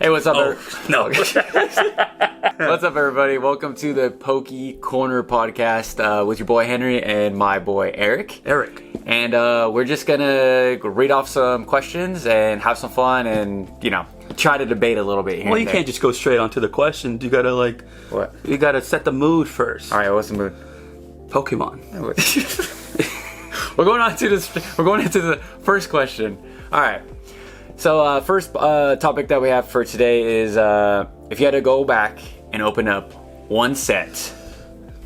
Hey, what's up? No. What's up, everybody? Welcome to the Pokey Corner podcast with your boy Henry and my boy Eric. And we're just gonna read off some questions and have some fun and, try to debate a little bit here. Well, you can't just go straight onto the questions. You gotta What? You gotta set the mood first. All right, what's the mood? Pokemon. We're going into the first question. All right. So first topic that we have for today is if you had to go back and open up one set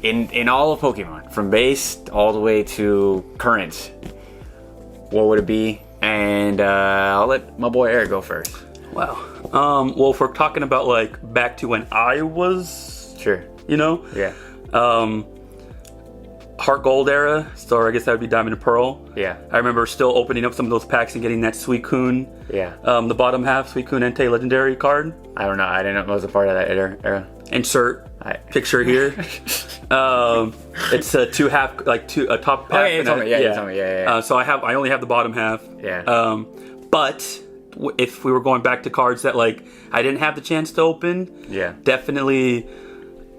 in all of Pokemon, from base all the way to current, what would it be? And I'll let my boy Eric go first. Wow. Well, if we're talking about back to when I was, Sure. Yeah. Yeah. Heart Gold era, so I guess that would be Diamond and Pearl. Yeah. I remember still opening up some of those packs and getting that Suicune. Yeah. The bottom half, Suicune Entei Legendary card. I don't know. I didn't know it was a part of that era. Insert picture here. It's a two half, a top pack. You told me. Yeah. So I only have the bottom half. Yeah. But if we were going back to cards that I didn't have the chance to open, Yeah. definitely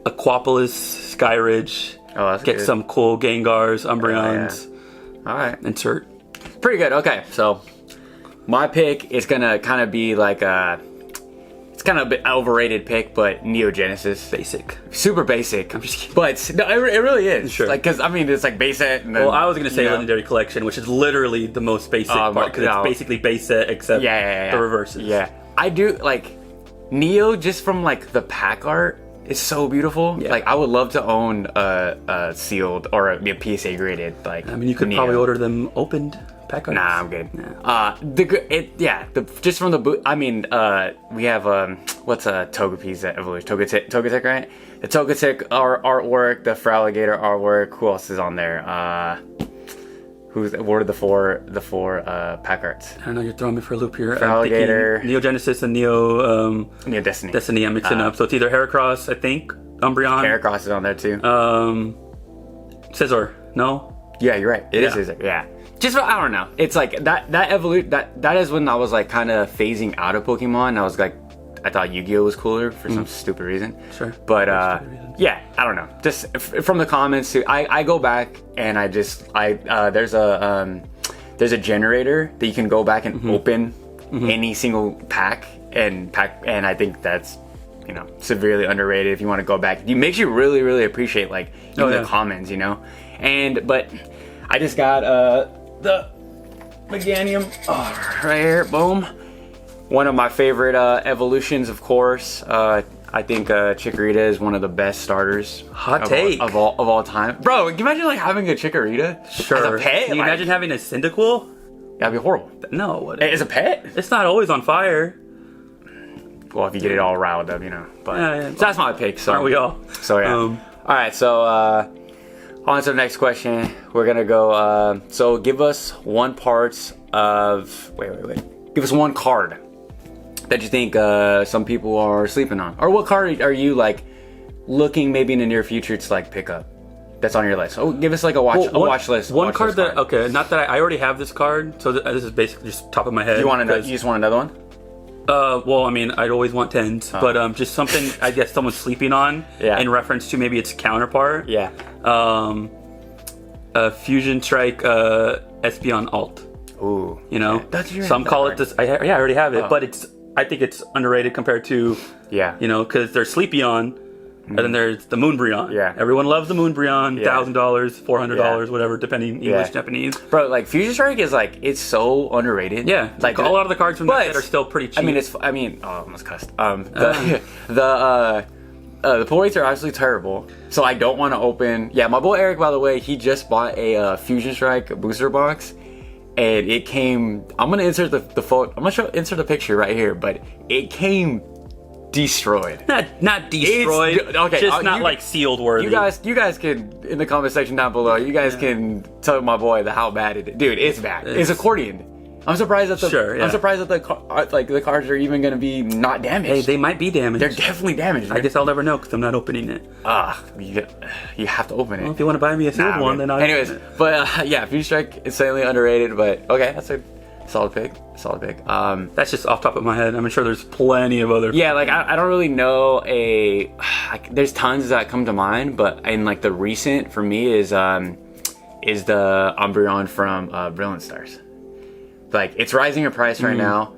Aquapolis, Skyridge. Oh, that's Get good. some cool Gengars, Umbreons. All right. Insert. Pretty good. Okay, so my pick is gonna kind of be it's kind of a bit overrated pick, but Neo Genesis. Basic. Super basic. I'm just kidding. But no, it really is. Sure. Because it's base set. And then, Well, I was going to say Legendary Collection, which is literally the most basic part, because no. it's basically base set except the reverses. Yeah. I do, Neo, just from, the pack art, is so beautiful. Yeah. I would love to own a sealed or a PSA graded, you could Neo. probably order them opened pack arts. Nah, I'm good. Nah. Just from the boot. We have what's Togepi's evolution? Togetic, right? The Togetic artwork, the Feraligatr artwork. Who else is on there? What are the four pack arts? I don't know. You're throwing me for a loop here. Feraligatr, Neo Genesis and Neo Destiny. Destiny. I'm mixing up. So it's either Heracross, I think, Umbreon. Heracross is on there too. Scizor. No. Yeah, you're right. It is Scizor. Yeah. Just I don't know. It's that evolution. That is when I was kind of phasing out of Pokemon. I was I thought Yu-Gi-Oh was cooler for some stupid reason. Sure. But yeah, I don't know. Just from the comments too. I go back and there's a generator that you can go back and open any single pack, and I think that's severely underrated. If you want to go back, it makes you really, really appreciate the comments, but I just got the Meganium right here, boom. One of my favorite evolutions, of course. I think Chikorita is one of the best starters. Hot take of all time, bro. Can you imagine having a Chikorita Sure. as a pet? Can you imagine having a Cyndaquil? That'd be horrible. No. As a pet? It's not always on fire. Well, if you get it all riled up, But Yeah. so that's my pick. So Aren't we all? So yeah. All right. So on to the next question. We're gonna go. So give us one part of. Wait. Give us one card that you think some people are sleeping on, or what card are you looking maybe in the near future to pick up? That's on your list. Oh, give us a watch list. One card that not that I already have this card, so this is basically just top of my head. You just want another one? Well, I'd always want 10s, but just something I guess someone's sleeping on in reference to maybe its counterpart. Yeah. Fusion Strike Espeon Alt. Ooh. Some call it this. I already have it, but I think it's underrated compared to because there's Sleepy-On, and then there's the Moonbreon. Yeah. Everyone loves the Moonbreon. Yeah. $1,000, $400, whatever, depending English, Japanese. Bro, Fusion Strike is it's so underrated. Yeah. A lot of the cards from that set are still pretty cheap. I almost cussed. The pull rates are absolutely terrible. So I don't want to open. Yeah, my boy Eric, by the way, he just bought a Fusion Strike booster box. And it came. I'm gonna insert the photo. I'm gonna insert the picture right here. But it came destroyed. Not destroyed. Okay, just not sealed worthy. You guys can in the comment section down below. You guys can tell my boy how bad it is. Dude, it's bad. It's accordion. I'm surprised that the cards are even gonna be not damaged. Hey, they might be damaged. They're definitely damaged. I guess I'll never know because I'm not opening it. You have to open it. Well, if you want to buy me a sealed one, then I'll. Anyways, but Fusion Strike is insanely underrated. But okay, Solid pick. That's just off top of my head. I'm sure there's plenty of other. Yeah, like I don't really know there's tons that come to mind, but in like the recent for me is the Umbreon from Brilliant Stars. Like it's rising in price right now.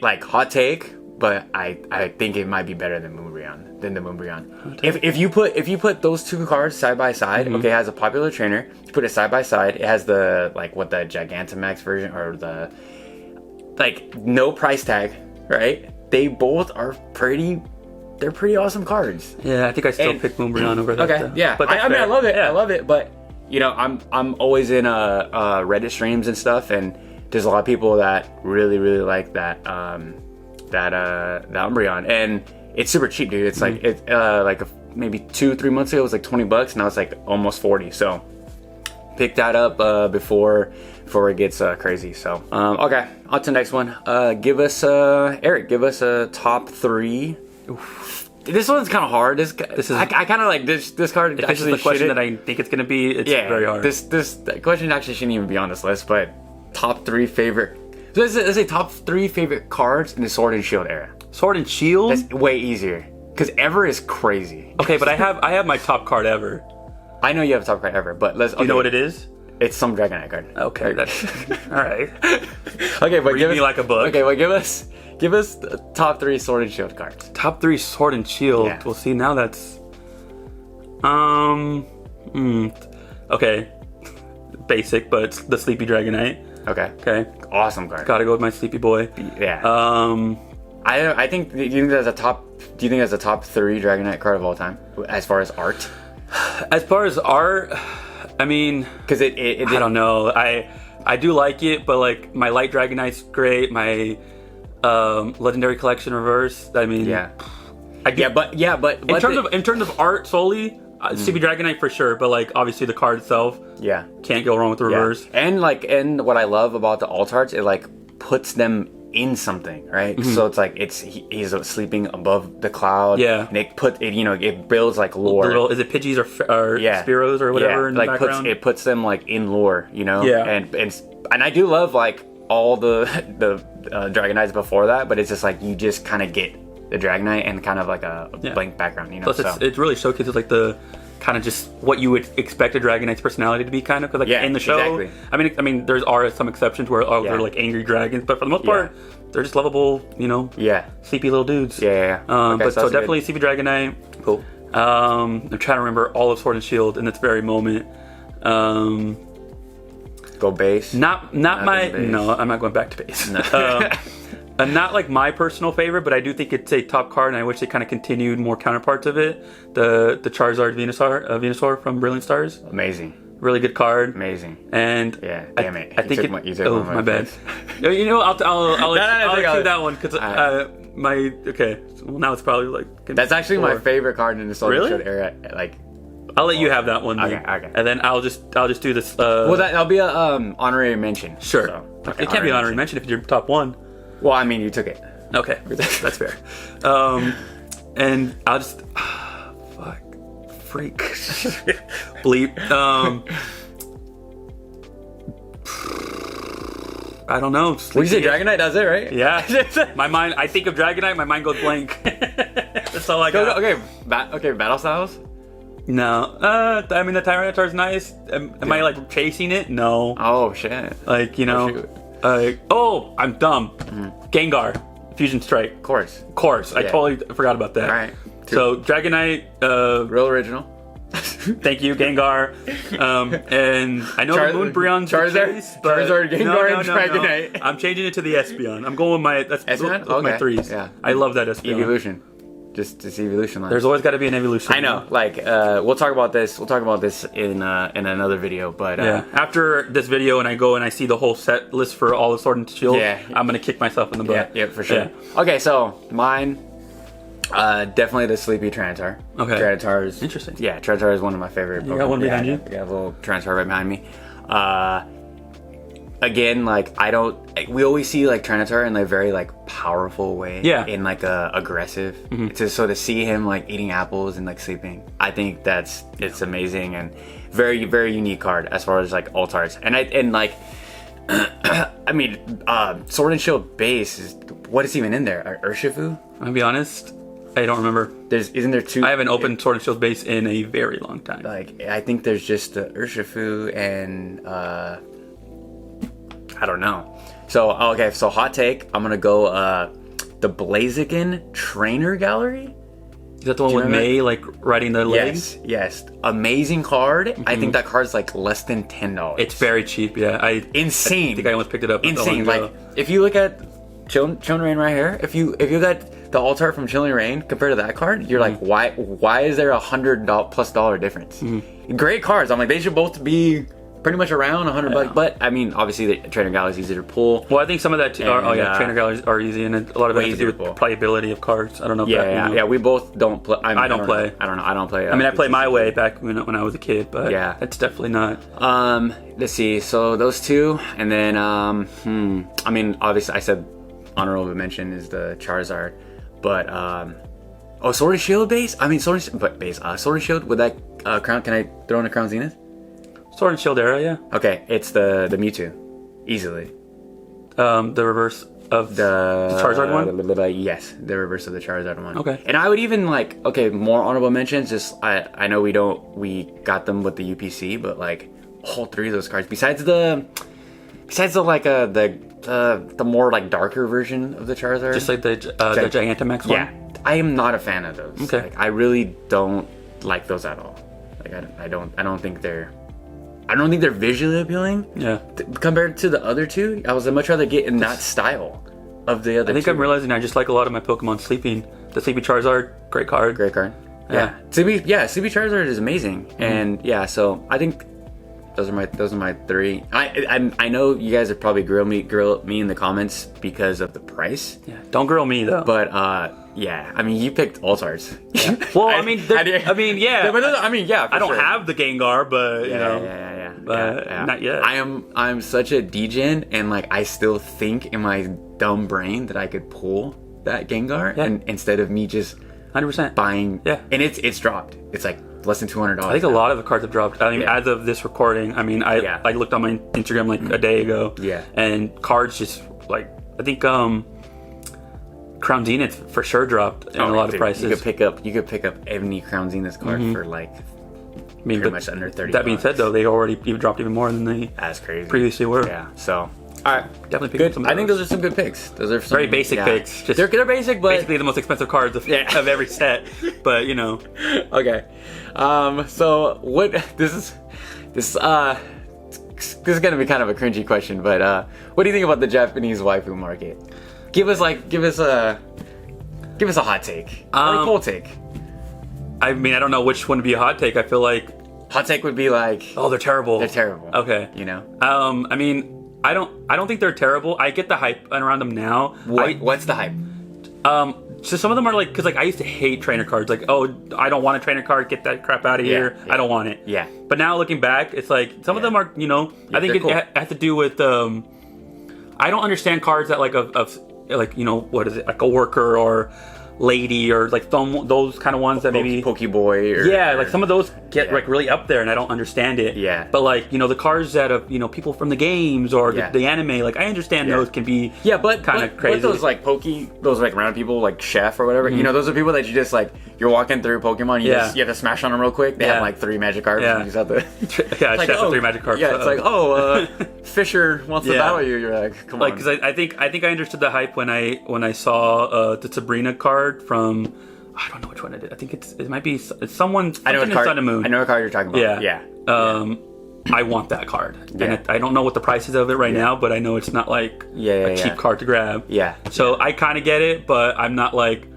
Like hot take, but I think it might be better than the Moonbreon. If you put those two cards side by side, okay, it has a popular trainer. You put it side by side. It has the Gigantamax version or the no price tag, right? They both are pretty awesome cards. Yeah, I think I still pick Moonbreon over that. Okay, yeah. But I mean, I love it. Yeah. I love it. But you know, I'm always in Reddit streams and stuff, and there's a lot of people that really like that Umbreon, and it's super cheap, dude. It's like maybe 2-3 months ago it was like $20. Now it's like almost 40. So pick that up before it gets crazy. So okay, on to the next one. Give us Eric. Give us a top 3. Oof. This one's kind of hard. This is I kind of like this card. If this is the question that I think it's gonna be, it's very hard. This question actually shouldn't even be on this list, but top 3 favorite. So let's say top 3 favorite cards in the Sword and Shield era. Sword and Shield. That's way easier because ever is crazy. Okay, but I have my top card ever. I know you have a top card ever, but let's. Do you know what it is? It's some Dragonite card. Okay, that's all right. Okay, but read me like a book. Okay, well give us the top 3 Sword and Shield cards. Top 3 Sword and Shield. Yeah. We'll see. Now that's okay, basic, but it's the Sleepy Dragonite. Okay. Awesome card. Gotta go with my Sleepy Boy. Yeah. I think. Do you think that's a top 3 Dragonite card of all time as far as art? As far as art, I mean, because I don't know. I do like it, but like my Light Dragonite's great. My Legendary Collection Reverse. I mean, but in terms of art solely, Sleepy Dragonite for sure. But like obviously the card itself, can't go wrong with the reverse. And what I love about the alt arts, it like puts them in something, right? So it's like he's sleeping above the cloud. Yeah, and it builds like lore. Is it Pidgeys or Spearows or whatever in the background? It puts them like in lore, you know. Yeah, and I do love like all the Dragonites before that, but it's just like you just kind of get the Dragonite and kind of like a blank background, you know. Plus, it really showcases like the kind of just what you would expect a Dragonite's personality to be, kind of, because like in the show, exactly. I mean, there are some exceptions where they're like angry dragons, but for the most part, they're just lovable, you know. Sleepy little dudes. Okay, but so definitely Sleepy Dragonite. Cool. I'm trying to remember all of Sword and Shield in this very moment. Go base. Not my. Base. No, I'm not going back to base. No. Not like my personal favorite, but I do think it's a top card, and I wish they kind of continued more counterparts of it. The Charizard Venusaur from Brilliant Stars. Amazing. Really good card. Amazing. And damn it. I think my bad. You know, I'll include that one because Well, now it's probably like. That's actually my favorite card in the Sword and Shield era. Like. I'll let you have that one. Okay. And then I'll just do this. Well, that'll be a honorary mention. Sure. So, it can't be an honorary mention if you're top 1. Well, I mean, you took it. Okay, that's fair. And I'll just freak bleep. I don't know. Well, you say Dragonite does it, right? Yeah. My mind. I think of Dragonite. My mind goes blank. That's all I got. Okay. Battle styles. No. I mean, the Tyranitar's nice. Am I like chasing it? No. Oh shit. Like, you know. I'm dumb. Gengar, Fusion Strike. Of course. I totally forgot about that. All right. So Dragonite, real original. Thank you, Gengar. And I know the Moonbreon's Charizard, Gengar, and Dragonite. I'm changing it to the Espeon. I'm going with my 3s. Yeah. I love that Espeon. Evolution. Just to see evolution lines. There's always got to be an evolution. I know. Like, we'll talk about this. We'll talk about this in another video. But after this video, and I go and I see the whole set list for all the Sword and Shield, I'm gonna kick myself in the butt. Yeah, for sure. Yeah. Okay, so mine, definitely the Sleepy Tyranitar. Okay. Tyranitar is interesting. Yeah, Tyranitar is one of my favorite. You got one behind you. I got a little Tyranitar right behind me. Again, like we always see like Tyranitar in a very like powerful way. Yeah. In like a aggressive. So to see him like eating apples and like sleeping, I think it's amazing and very, very unique card as far as like alt arts. And I mean, Sword and Shield base is what is even in there? Urshifu? I'll be honest, I don't remember. Isn't there two? I haven't opened Sword and Shield base in a very long time. Like, I think there's just the Urshifu and I don't know. So okay, so hot take. I'm gonna go the Blaziken Trainer Gallery. Is that the one with May like riding the legs? Yes. Amazing card. I think that card's like less than $10. It's very cheap. Yeah, insane. I think I almost picked it up. Insane. Like if you look at Chilling Reign right here, if you got the alt art from Chilling Reign compared to that card, you're like, why is there $100+ difference? Great cards. I'm like, they should both be pretty much around $100. But I mean, obviously the Trainer Gallery is easier to pull. Well, I think some of that Trainer Galleries are easy, and a lot of it has to do with playability of cards. I don't know. Yeah. We both don't play. I don't play. I don't know. I don't play. I mean, I played my way back when I was a kid, but it's definitely not. Let's see. So those two, and then I mean, obviously, I said honorable mention is the Charizard, but Sword and Shield base. I mean, Sword and Shield with that crown. Can I throw in a Crown Zenith? Sword and Shield era, yeah. Okay, it's the Mewtwo, easily. The reverse of the Charizard one? Yes, the reverse of the Charizard one. Okay. And I would even more honorable mentions, just I know we got them with the UPC, but like all three of those cards, besides the more like darker version of the Charizard. Just like the Gigantamax one? Yeah. I am not a fan of those. Okay. Like, I really don't like those at all. Like I don't think they're visually appealing. Yeah. Compared to the other two, I would much rather get in that style of the other. I think I'm realizing I just like a lot of my Pokemon sleeping. The Sleepy Charizard, great card. Great card. Yeah. Sleepy Charizard is amazing, and so I think those are my three. I know you guys would probably grill me in the comments because of the price. Yeah. Don't grill me though. But I mean, you picked All-Stars. Yeah. Well, I mean, yeah. I don't have the Gengar, but you know. Yeah. Not yet. I'm such a degen, and like I still think in my dumb brain that I could pull that Gengar, and instead of me just 100% buying. Yeah. And it's dropped. It's like less than $200. I think a lot of the cards have dropped. I mean, as of this recording, I mean, I looked on my Instagram like a day ago. Yeah. And cards just like I think Crown Zenith for sure dropped in a lot of prices. You could pick up any Crown Zenith card for like pretty much under $30. That being said, though, they already dropped even more than they previously were. Yeah. So all right, definitely good. I think those are some good picks. Those are some, very basic picks. Just they're basic, but basically the most expensive cards of every set. But you know. Okay. So what this is gonna be kind of a cringy question, but what do you think about the Japanese waifu market? Give us a hot take or a cold take. I mean, I don't know which one would be a hot take. I feel like hot take would be like, oh, they're terrible. They're terrible. Okay. You know. I mean, I don't think they're terrible. I get the hype around them now. What's the hype? So some of them are like, because like I used to hate trainer cards. Like, oh, I don't want a trainer card. Get that crap out of here. I don't want it. Yeah. But now looking back, it's like some of them are, I think it has to do with I don't understand cards that like of like what is it, like a worker or lady or like those kind of ones that maybe Pokeboy or like some of those get like really up there and I don't understand it. Yeah. But like the cards that of people from the games or the anime, like I understand those can be but kind of crazy. But those like those like random people like Chef or whatever, those are people that you just like you're walking through Pokemon, you have to smash on them real quick. They have like 3 magic cards and you just have to like, Chef with 3 magic cards. Yeah, it's like Fisher wants to battle you. You're like, come on. Because I think I understood the hype when I saw the Sabrina card from I don't know which one it is. I think it might be someone. I know what card. Sun and Moon. I know what card you're talking about. Yeah. I want that card. And I don't know what the price is of it right now, but I know it's not like a cheap card to grab. Yeah. So I kind of get it, but I'm not like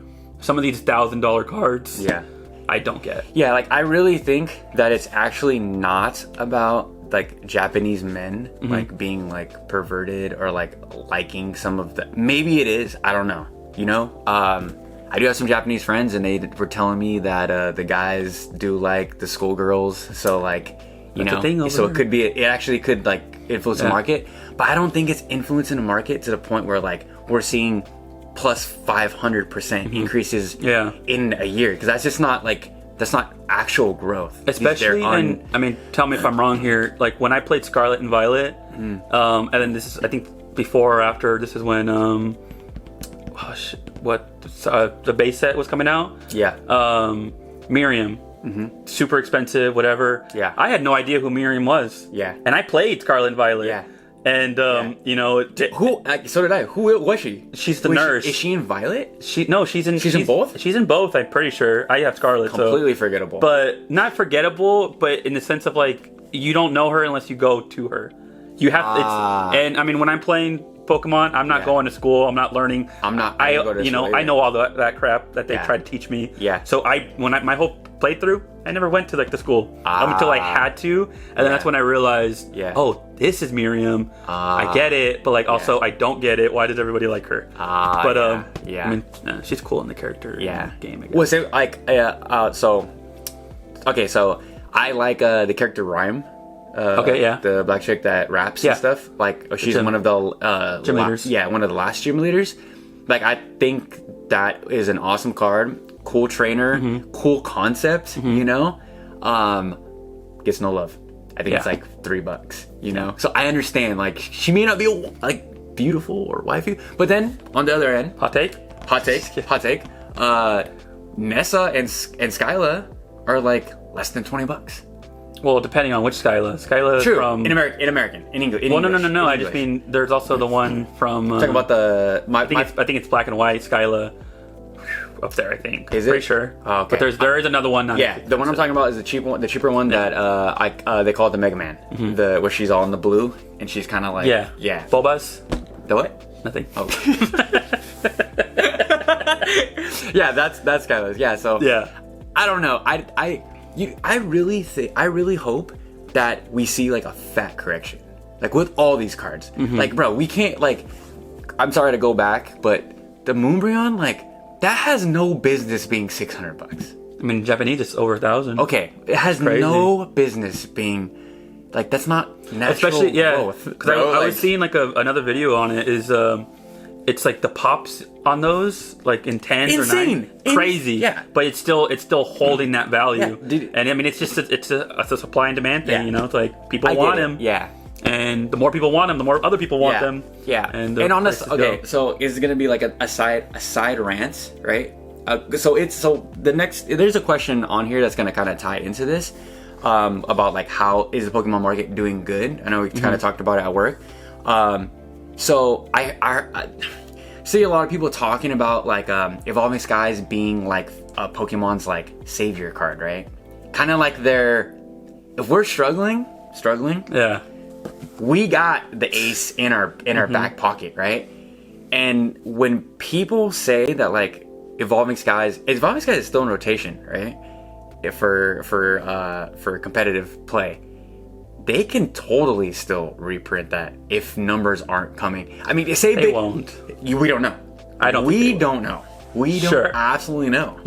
some of these $1,000 cards. Yeah. I don't get. Yeah, like I really think that it's actually not about like Japanese men like being like perverted or like liking some of the. Maybe it is. I don't know. I do have some Japanese friends, and they were telling me that the guys do like the schoolgirls, so like so it could be it actually could like influence the market, but I don't think it's influencing the market to the point where like we're seeing plus 500% increases in a year, because that's just not like that's not actual growth. Especially in, I mean, tell me if I'm wrong here. Like when I played Scarlet and Violet, and then this is, I think, before or after. This is when the base set was coming out. Yeah. Miriam. Super expensive, whatever. Yeah. I had no idea who Miriam was. Yeah. And I played Scarlet and Violet. Yeah. And you know, so did I. Who was she? She's the nurse. Is she in Violet? She's in both. She's in both. I'm pretty sure. I have Scarlet. Completely forgettable. But not forgettable. But in the sense of like you don't know her unless you go to her. You have and I mean when I'm playing Pokemon, I'm not going to school. I'm not learning. I'm not. I know all that crap that they try to teach me. Yeah. So my whole playthrough, I never went to like the school until I had to, and then that's when I realized, oh, this is Miriam. I get it, but like also I don't get it. Why does everybody like her? But I mean, she's cool in the character game. I guess. Was it like so I like the character Rhyme. The black chick that raps and stuff. Like she's one of the gym leaders. One of the last gym leaders. Like I think that is an awesome card. Cool trainer, cool concept, you know. Gets no love. I think it's like $3, you know. So I understand, like she may not be like beautiful or wifey, but then on the other end, hot take. Nessa and Skyla are like less than $20. Well, depending on which Skyla. Skyla from in American, in English. Well, no. I just mean there's also the one from. Talking about the. I think it's black and white Skyla. Up there, I think. Is it? Pretty sure. Oh, okay. But there is another one. The one I'm talking about is the cheaper one that they call it the Mega Man, where she's all in the blue and she's kind of like Bulbas. The what? Nothing. Oh. That's Skyla's. Yeah. So I don't know. I really hope that we see like a fat correction, like with all these cards. Like, bro, we can't like. I'm sorry to go back, but the Moonbryon, like. That has no business being $600. I mean, Japanese is over 1,000. Okay, it has no business being like that's not natural. Especially growth. Because I was seeing like another video on it. Is it's like the pops on those like in 10s or 9s, crazy. Yeah, but it's still holding that value. Yeah, and I mean, it's just it's a supply and demand thing. You know, it's like people want him. Yeah. And the more people want them, the more other people want them. Yeah. And on this, so is it going to be like a side rant, right? There's a question on here that's going to kind of tie into this about like how is the Pokemon market doing good? I know we kind of talked about it at work. So I see a lot of people talking about like Evolving Skies being like a Pokemon's like savior card, right? Kind of like if we're struggling. Yeah. We got the ace in our back pocket, right? And when people say that like Evolving Skies is still in rotation, right? For competitive play, they can totally still reprint that if numbers aren't coming. I mean, they won't. We don't know. We don't know. We don't absolutely know.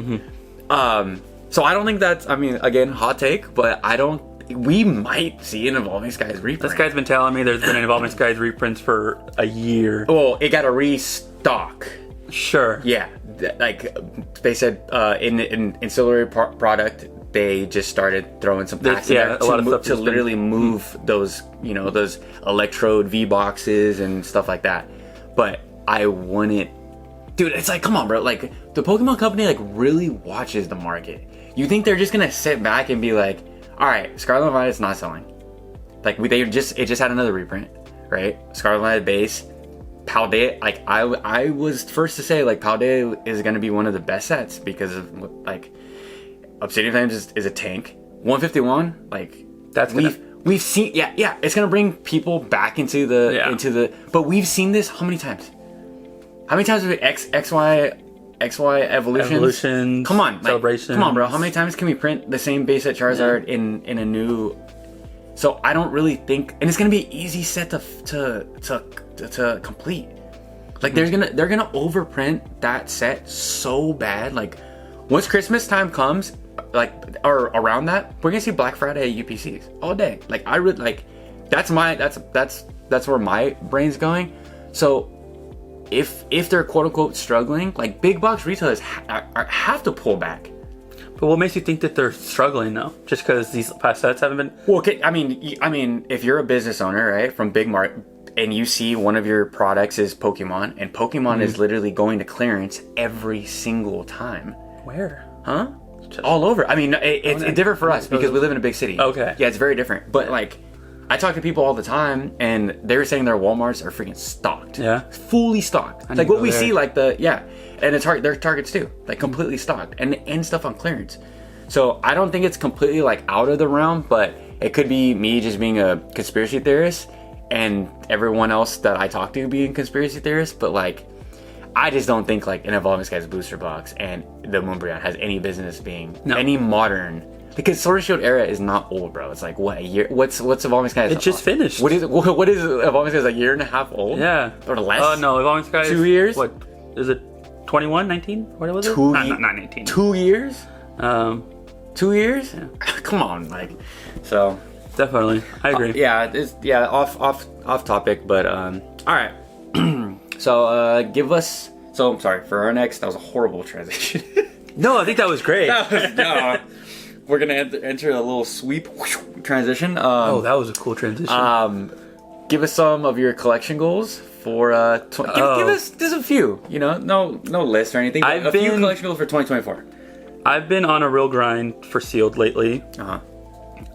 So I don't think that's. I mean, again, hot take, but I don't. We might see an Evolving Skies reprint. This guy's been telling me there's been an Evolving Skies reprints for a year. Well, it got a restock. Sure. Yeah, like they said in ancillary product, they just started throwing some packs in there to literally move those, those Electrode V boxes and stuff like that. But I wouldn't, dude. It's like, come on, bro. Like the Pokemon Company, like really watches the market. You think they're just gonna sit back and be like, all right, Scarlet and Violet's not selling. Like it just had another reprint, right? Scarlet and Violet base, Paldea. Like I was first to say like Paldea is gonna be one of the best sets because of like Obsidian Flames is a tank. 151, like that's we've seen it's gonna bring people back into the but we've seen this how many times? How many times have we XY evolutions? Come on, celebrations. Come on, bro. How many times can we print the same base set Charizard in a new? So I don't really think, and it's gonna be easy set to complete. Like they're gonna overprint that set so bad. Like once Christmas time comes, like or around that, we're gonna see Black Friday UPCs all day. Like I really like that's where my brain's going. So. If they're quote unquote struggling, like big box retailers have to pull back. But what makes you think that they're struggling though? Just because these past sets haven't been? Well, okay, I mean, if you're a business owner, right, from Big Mart, and you see one of your products is Pokemon, and Pokemon is literally going to clearance every single time. Where? Huh? All over. I mean, it's different for us because we live in a big city. Okay. Yeah, it's very different. But like, I talk to people all the time, and they're saying their Walmarts are freaking stocked. Yeah. Fully stocked. Like what we see, like and it's their Targets too, like completely stocked, and stuff on clearance. So I don't think it's completely like out of the realm, but it could be me just being a conspiracy theorist, and everyone else that I talk to being conspiracy theorists. But like, I just don't think like an Evolving Skies booster box and the Moonbreon has any business being any modern. Because Sword and Shield era is not old, bro. It's like what, a year? What's Evolving Skies? It just finished. What is Evolving Skies? A year and a half old? Yeah, or less? No, Evolving Skies. 2 years? What is it? 21, 19? What was it? Not 19. 2 years? 2 years? Yeah. Come on, like, so definitely, I agree. Off topic, but all right. So give us. So I'm sorry for our next. That was a horrible transition. No, I think that was great. We're gonna enter a little sweep transition. That was a cool transition. Give us some of your collection goals for give us just a few. You know, no list or anything. But few collection goals for 2024. I've been on a real grind for sealed lately.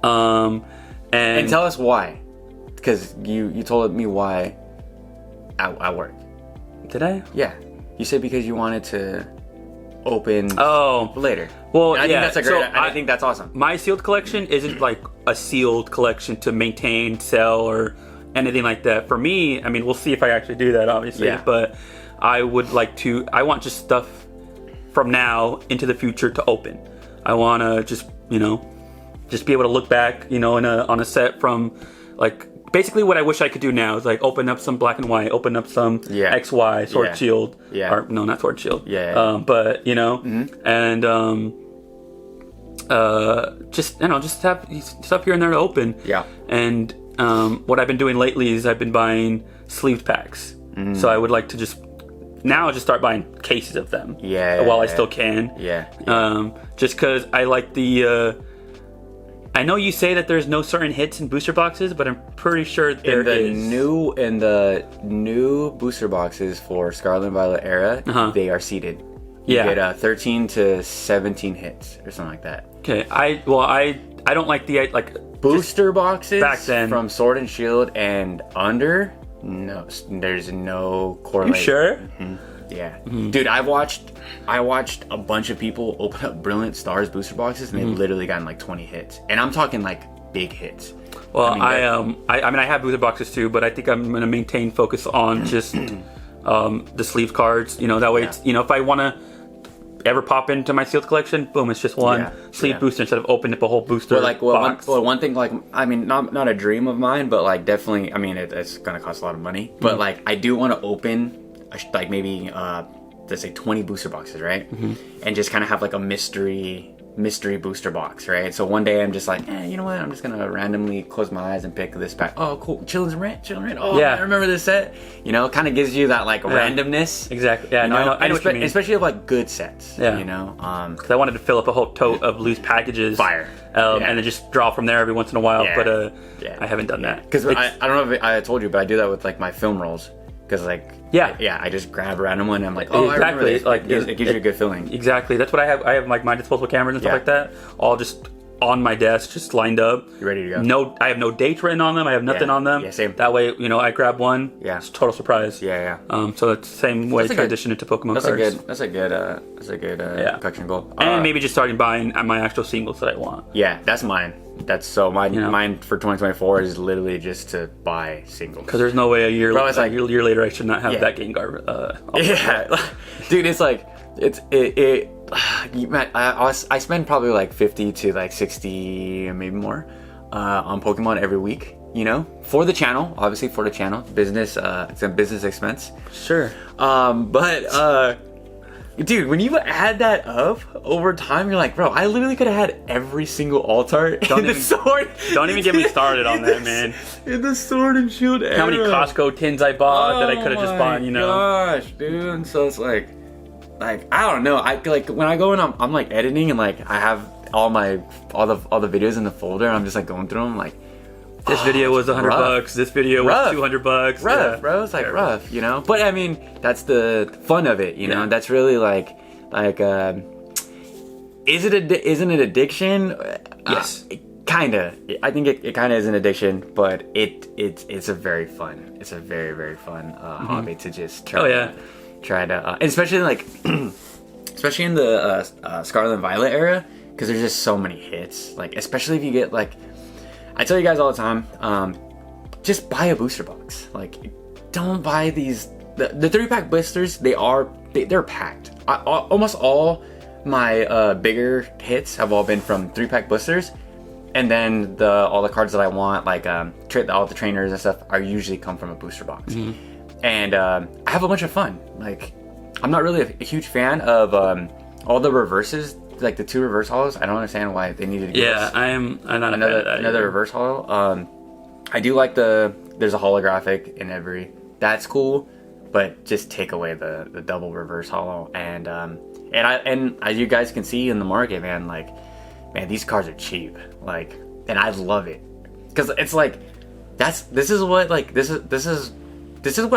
And tell us why, because you told me why at work. Did I? Yeah, you said because you wanted to open later. Well, and I think that's I think that's awesome. My sealed collection isn't like a sealed collection to maintain, sell, or anything like that. For me, I mean, we'll see if I actually do that, obviously. Yeah. But I want just stuff from now into the future to open. I want to just be able to look back, on a set from like. Basically, what I wish I could do now is like open up some Black and White, open up some XY Sword Shield. Yeah. Or no, not Sword Shield. Yeah. But and just have stuff here and there to open. Yeah. And what I've been doing lately is I've been buying sleeved packs. So I would like to just start buying cases of them. Yeah. While I still can. Yeah. Just because I like the. I know you say that there's no certain hits in booster boxes, but I'm pretty sure there is. In the new booster boxes for Scarlet and Violet era, they are seeded. You get 13 to 17 hits or something like that. Okay, I don't like the booster boxes back then from Sword and Shield and under. No, there's no correlation. You sure? Mm-hmm. Yeah, dude, I watched a bunch of people open up Brilliant Stars booster boxes, and they've literally gotten like 20 hits, and I'm talking like big hits. Well, I have booster boxes too, but I think I'm gonna maintain focus on just the sleeve cards. That way, it's, if I want to ever pop into my sealed collection, boom, it's just one sleeve booster instead of opening up a whole booster box. One thing, like, I mean, not a dream of mine, but like definitely, I mean, it's gonna cost a lot of money, but like I do want to open. Like maybe let's say 20 booster boxes, right? And just kind of have like a mystery booster box, right? So one day I'm just like, you know what? I'm just gonna randomly close my eyes and pick this pack. Oh, cool, Chillin's Rant. Oh, yeah. I remember this set. Kind of gives you that like randomness. Exactly. Yeah, I know what you mean. Especially of like good sets. Yeah. Because I wanted to fill up a whole tote of loose packages. Fire. And then just draw from there every once in a while. Yeah. But I haven't done that. Because I don't know if I told you, but I do that with like my film rolls. Because I just grab a random one and I'm like, I remember this. Like it gives you a good feeling. Exactly. That's what I have. I have like my disposable cameras and stuff like that, all just on my desk, just lined up. You're ready to go. No, I have no dates written on them. I have nothing on them. Yeah, same. That way, I grab one. Yeah. It's a total surprise. Yeah. So that's the same way transition into Pokemon cards. That's a good collection goal. And maybe just starting buying my actual singles that I want. Yeah, that's mine. That's so mine for 2024 is literally just to buy singles. Because there's no way a year later I should not have that Gengar. Dude, it's like I spend probably like 50 to like 60 maybe more on Pokemon every week. For the channel, obviously for the channel, business. It's a business expense. Sure. Dude, when you add that up over time, you're like, bro, I literally could have had every single alt-art in the Sword. Don't even get me started on that, man. In the Sword and Shield era. How many Costco tins I bought that I could have just bought, Gosh, dude. So it's like, like I don't know. I like when I go and I'm like editing and like I have all the videos in the folder. And I'm just like going through them like. This video was $100. This video was $200. Rough, bro. It's like rough, you know. But I mean, that's the fun of it, you know. That's really like, isn't it addiction? Yes, kinda. I think it kind of is an addiction, but it's a very fun. It's a very very fun hobby to just try. Try to, especially like, especially in the Scarlet and Violet era, because there's just so many hits. Like, especially if you get like. I tell you guys all the time, just buy a booster box. Like, don't buy these. The 3-pack blisters, they're packed. Almost all my bigger hits have all been from 3-pack blisters, and then all the cards that I want, like all the trainers and stuff, are usually come from a booster box. And I have a bunch of fun. Like, I'm not really a huge fan of all the reverses. Like the 2 reverse hollows, I don't understand why they needed to give us I'm not another reverse hollow. I do like there's a holographic in every. That's cool, but just take away the double reverse hollow and as you guys can see in the market, man, these cards are cheap. Like, and I love it because it's like this is what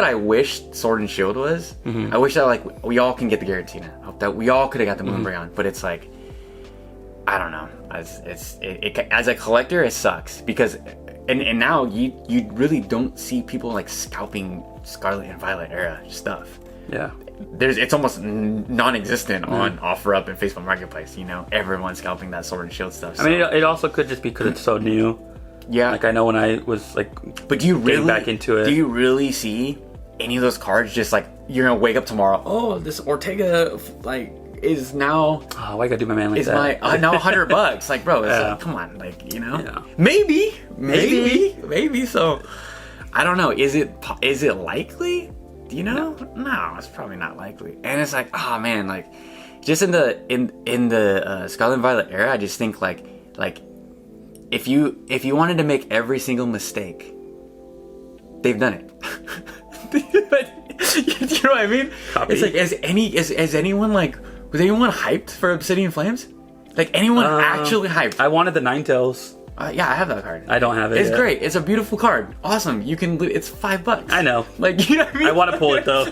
I wish Sword and Shield was. I wish that like we all can get the Giratina, that we all could have got the Moonbreon, but it's like. I don't know. As a collector, it sucks because, and now you really don't see people like scalping Scarlet and Violet era stuff. Yeah, it's almost non-existent on OfferUp and Facebook Marketplace. You know, everyone's scalping that Sword and Shield stuff. So. I mean, it also could just be because it's so new. Yeah, like I know when I was like, but do you really back into it? Do you really see any of those cards just like you're gonna wake up tomorrow? Oh, this Ortega like. Is now why gotta do my man like that? Is now $100? Like, bro, it's like, come on, like, you know, maybe. So, I don't know. Is it likely? Do you know? No, it's probably not likely. And it's like, oh man, like, just in the Scarlet and Violet era, I just think like if you wanted to make every single mistake, they've done it. You know what I mean? Copy. It's like, is anyone like. Was anyone hyped for Obsidian Flames? Like, anyone actually hyped? I wanted the Ninetales. Yeah, I have that card. I don't have it. It's yet. Great. It's a beautiful card. Awesome. You can. It's $5. I know. Like, you know what I mean? I want to pull it though.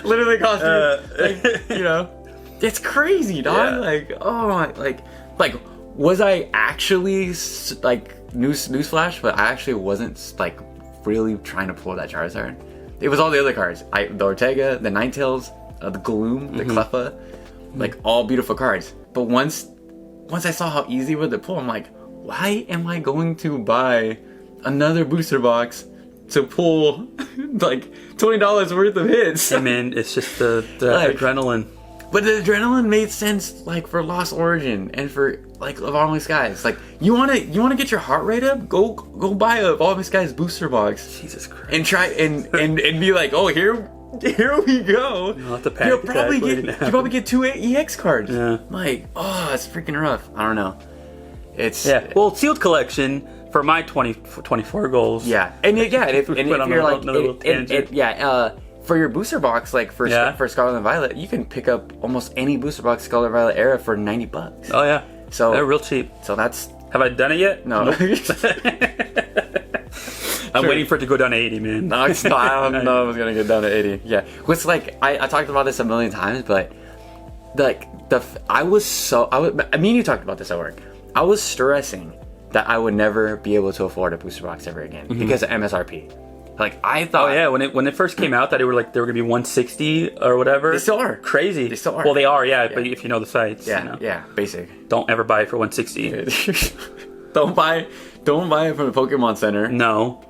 Literally cost you. Like, you know, it's crazy, dog. Yeah. Like, oh my, like, was I actually like newsflash? But I actually wasn't like really trying to pull that Charizard. It was all the other cards. The Ortega, the Ninetales. The Gloom, the Cleffa, like all beautiful cards. But once I saw how easy it was to pull, I'm like, why am I going to buy another booster box to pull like $20 worth of hits? Hey man, it's just the like, adrenaline. But the adrenaline made sense like for Lost Origin and for like Evolving Skies. Like you wanna get your heart rate up? Go buy a Evolving Skies booster box. Jesus Christ. And try and be like, oh here we go. You'll probably get 2 EX cards. Yeah. Like, oh, it's freaking rough. I don't know. It's Well, sealed collection for my 24 goals. Yeah, and if you're like, for your booster box, like for Scarlet and Violet, you can pick up almost any booster box Scarlet and Violet era for $90. Oh yeah. So they're real cheap. So that's. Have I done it yet? No. Nope. I'm waiting for it to go down to 80, man. No, I don't know if it's gonna get down to 80. Yeah, which like I talked about this a million times, but like me and you talked about this at work. I was stressing that I would never be able to afford a booster box ever again because of MSRP. Like I thought. Oh yeah, when it first came out that they were gonna be 160 or whatever. They still are crazy. They still are. Well, they are, but if you know the sites, yeah, basic. Don't ever buy it for 160. Don't buy it from the Pokemon Center. No.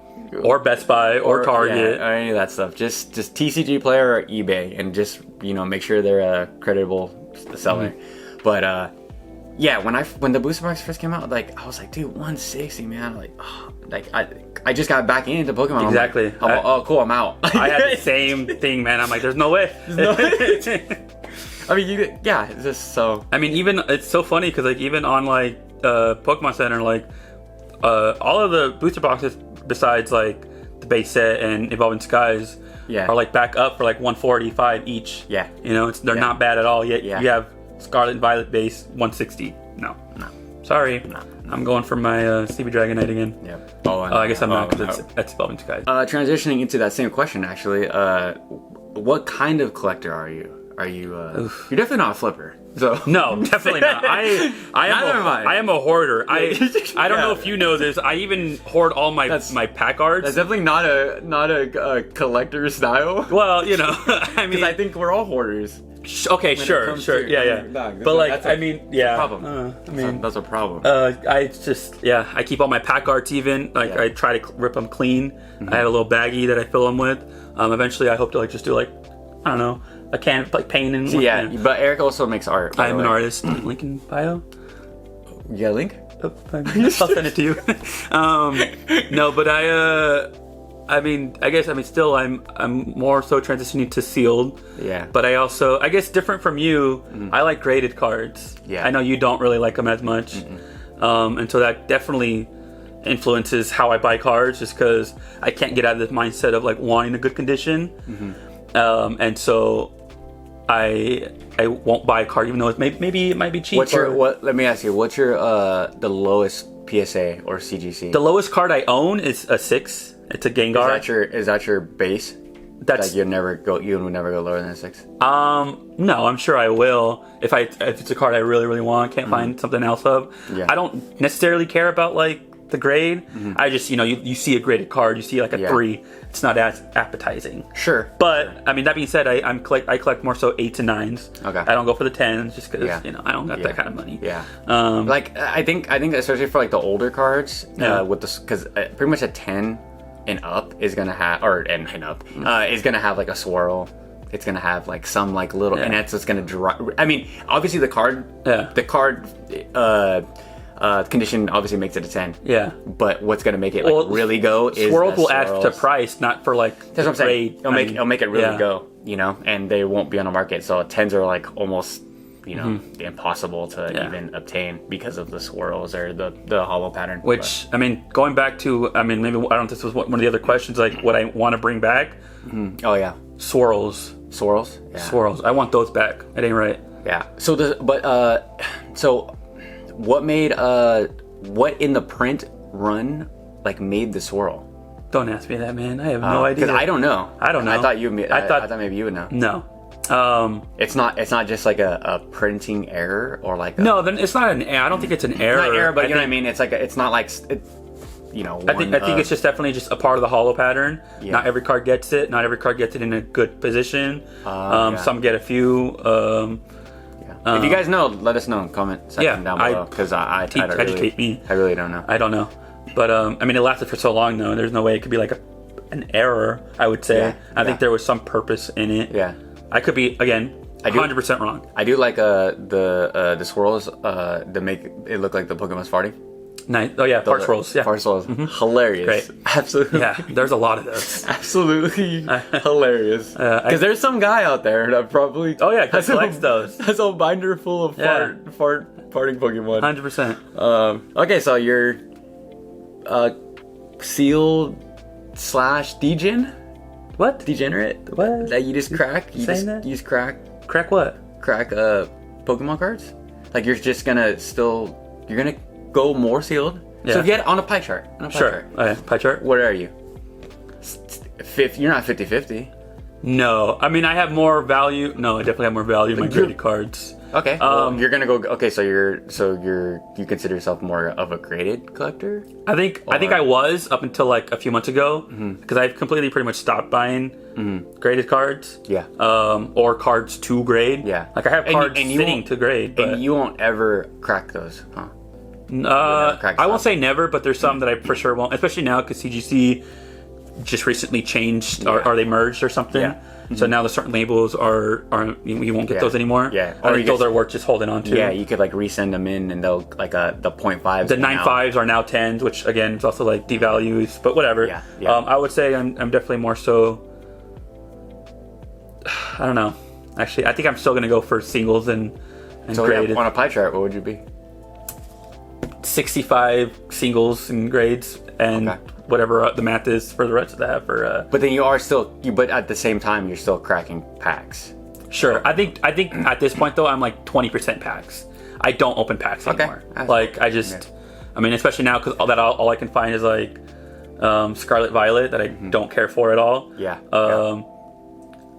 Or Best Buy or Target or any of that stuff. Just TCG Player or eBay, and just make sure they're a creditable seller. But when the booster box first came out, like I was like, dude, 160, man. Like, I just got back into Pokemon. Exactly. I'm like, oh, cool, I'm out. I had the same thing, man. I'm like, there's no way. I mean, it's just so. I mean, even it's so funny because like even on like Pokemon Center, like all of the booster boxes besides like the base set and Evolving Skies are like back up for like 145 each. Yeah. You know, they're not bad at all. Yet Yeah. you have Scarlet and Violet base 160. No. Sorry. No. I'm going for my CB Dragonite again. Yeah. Oh, I guess I'm not because it's Evolving Skies. Transitioning into that same question, actually, what kind of collector are you? Are you? You're definitely not a flipper. So no, definitely not. I am a hoarder. I don't know if you know this. I even hoard all my pack cards. That's definitely not a collector style. Well, you know, I mean, I think we're all hoarders. Okay, sure, yeah. But like, I mean, yeah. Problem. That's a problem. I keep all my pack cards even. Like, I try to rip them clean. I have a little baggie that I fill them with. Eventually, I hope to like just do like, I don't know, a can of like paint and but Eric also makes art. I am an artist. Link in bio. Yeah, link. Oh, I'll send it to you. No, but still I'm more so transitioning to sealed. Yeah. But I also, I guess different from you, I like graded cards. Yeah. I know you don't really like them as much. And so that definitely influences how I buy cards, just because I can't get out of this mindset of like wanting a good condition. And so I won't buy a card even though maybe it might be cheap. Let me ask you, what's your the lowest PSA or CGC? The lowest card I own is a 6. It's a Gengar. Is that your base? That's like you would never go lower than a 6. No, I'm sure I will if it's a card I really really want. Can't find something else of. Yeah. I don't necessarily care about like the grade. I just you see a graded card, you see like a 3. It's not as appetizing. Sure. But I mean that being said, I collect more so 8s and 9s. Okay. I don't go for the 10s just because I don't got that kind of money. Yeah. Like I think especially for like the older cards with this, because pretty much a 10 and up is gonna have and up is gonna have like a swirl. It's gonna have like some like little and that's what's gonna draw. I mean, obviously the card condition obviously makes it a 10. Yeah. But what's gonna make it like really go is swirls will add to price, not for like that's what I'm saying. It'll make it really go, and they won't be on the market. So 10s are like almost impossible to even obtain because of the swirls or the hollow pattern. Which I mean, going back to maybe I don't know if this was one of the other questions, like what I want to bring back. Oh yeah, swirls. Yeah. Swirls. I want those back. It ain't right. Yeah. So what made what in the print run like made the swirl? Don't ask me that, man. I have no idea. Because I don't know. I don't know. I thought maybe you would know. No. It's not just like a printing error or like no. Then it's not an error. I don't think it's an error. It's not error, but you know what I mean. It's like it's not like I think it's just definitely just a part of the hollow pattern. Yeah. Not every card gets it. Not every card gets it in a good position. Some get a few. If you guys know, let us know in the comment section down below, because educate me. I really don't know. I don't know, but it lasted for so long though. There's no way it could be like an error. I would say. I think there was some purpose in it. Yeah. I could be 100% wrong. I do like the swirls to make it look like the Pokemon's farting. Nice. Oh yeah, fart swirls. Yeah, fart swirls. Hilarious. Great. Absolutely. Yeah, there's a lot of those. Absolutely hilarious. Because there's some guy out there that probably collects those. Has a binder full of farting Pokemon. 100%. Okay, so you're sealed / degen. What? Degenerate? What? That you just crack? You just crack? Crack what? Crack Pokemon cards? Like you're just gonna you're gonna go more sealed? Yeah. So if you had on a pie chart. Sure. Pie chart? What are you? You're not 50-50. No. I mean, I have more value. No, I definitely have more value in my graded cards. Okay. You're gonna go. Okay, so you consider yourself more of a graded collector? I think I was up until like a few months ago, because I've completely pretty much stopped buying graded cards. Yeah. Or cards to grade. Yeah. Like I have cards sitting to grade, but and you won't ever crack those, huh? I won't say never, but there's some that I for sure won't, especially now because CGC just recently changed or they merged or something. Yeah. So now the certain labels are you won't get those anymore. Yeah. Or I think those are worth just holding on to. Yeah, you could like resend them in and they'll like the 0.5s. The 9.5s are now 10s, which again is also like devalues, but whatever. Yeah. I would say I'm definitely more so. I don't know. Actually, I think I'm still gonna go for singles and graded. On a pie chart, what would you be? 65 singles and grades and whatever the math is for the rest of the half. For but then but at the same time you're still cracking packs. Sure. I think at this point though I'm like 20% packs. I don't open packs anymore. Like I just, I mean, especially now because all I can find is like Scarlet Violet that I don't care for at all. Yeah.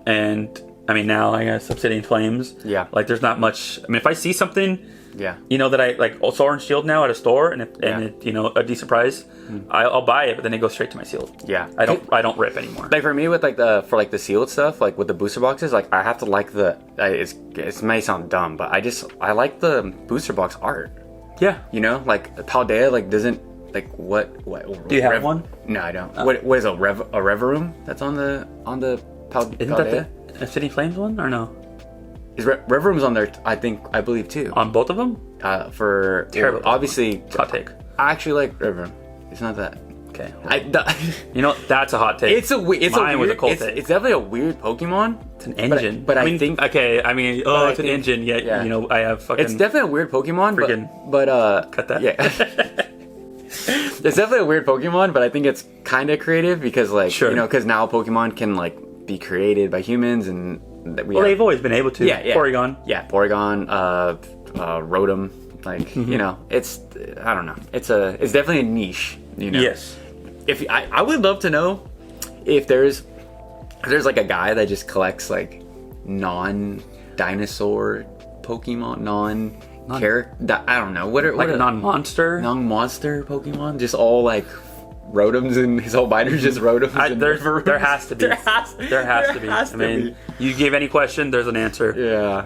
And I mean now I guess Obsidian Flames. Yeah. Like there's not much. I mean if I see something. Yeah. You know that I like Sword and Shield now at a store and it, you know, a decent price, I'll buy it, but then it goes straight to my sealed. Yeah. I don't rip anymore. Like for me with like the sealed stuff, like with the booster boxes, like I have to like it may sound dumb, but I like the booster box art. Yeah. You know, like Paldea like doesn't like what do you have one? No, I don't. What is a Reverum that's on the Paldea? Isn't that the City Flames one or no? Is Reverum's on there? I believe too. On both of them? For terrible. Obviously, hot take. I actually like Reverum. It's not that. Okay. You know that's a hot take. Mine was a cold take. It's definitely a weird Pokemon. It's an engine. But I think okay. I mean, it's an engine. Yeah. You know, I have fucking. It's definitely a weird Pokemon. But cut that. Yeah. It's definitely a weird Pokemon, but I think it's kind of creative because you know, because now Pokemon can like be created by humans and. They've always been able to. Yeah. Porygon. Yeah, Porygon, Rotom. Like, you know, I don't know. It's definitely a niche, you know. Yes. If I would love to know if there's like a guy that just collects like non-dinosaur Pokemon, non-character. I don't know. What are non-monster Pokemon? Just all like Rotoms and his whole binder's just Rotoms. There has to be. There has to be. I mean, you give any question, there's an answer. Yeah.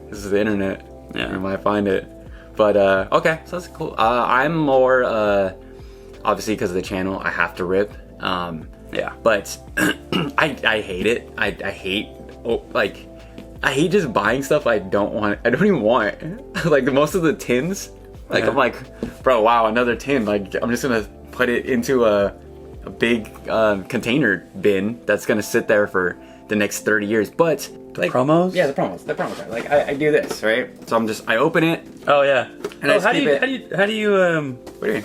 This is the internet. Yeah. You might find it. But okay, so that's cool. I'm more obviously because of the channel, I have to rip. Yeah. But I hate it. I hate I hate just buying stuff I don't want. I don't even want. Like most of the tins. Like I'm like, bro, wow, another tin. Like I'm just gonna put it into a big container bin that's gonna sit there for the next 30 years. But the promos? Yeah, the promos. Like I do this, right? So I open it. Oh yeah. And how do you what do you mean?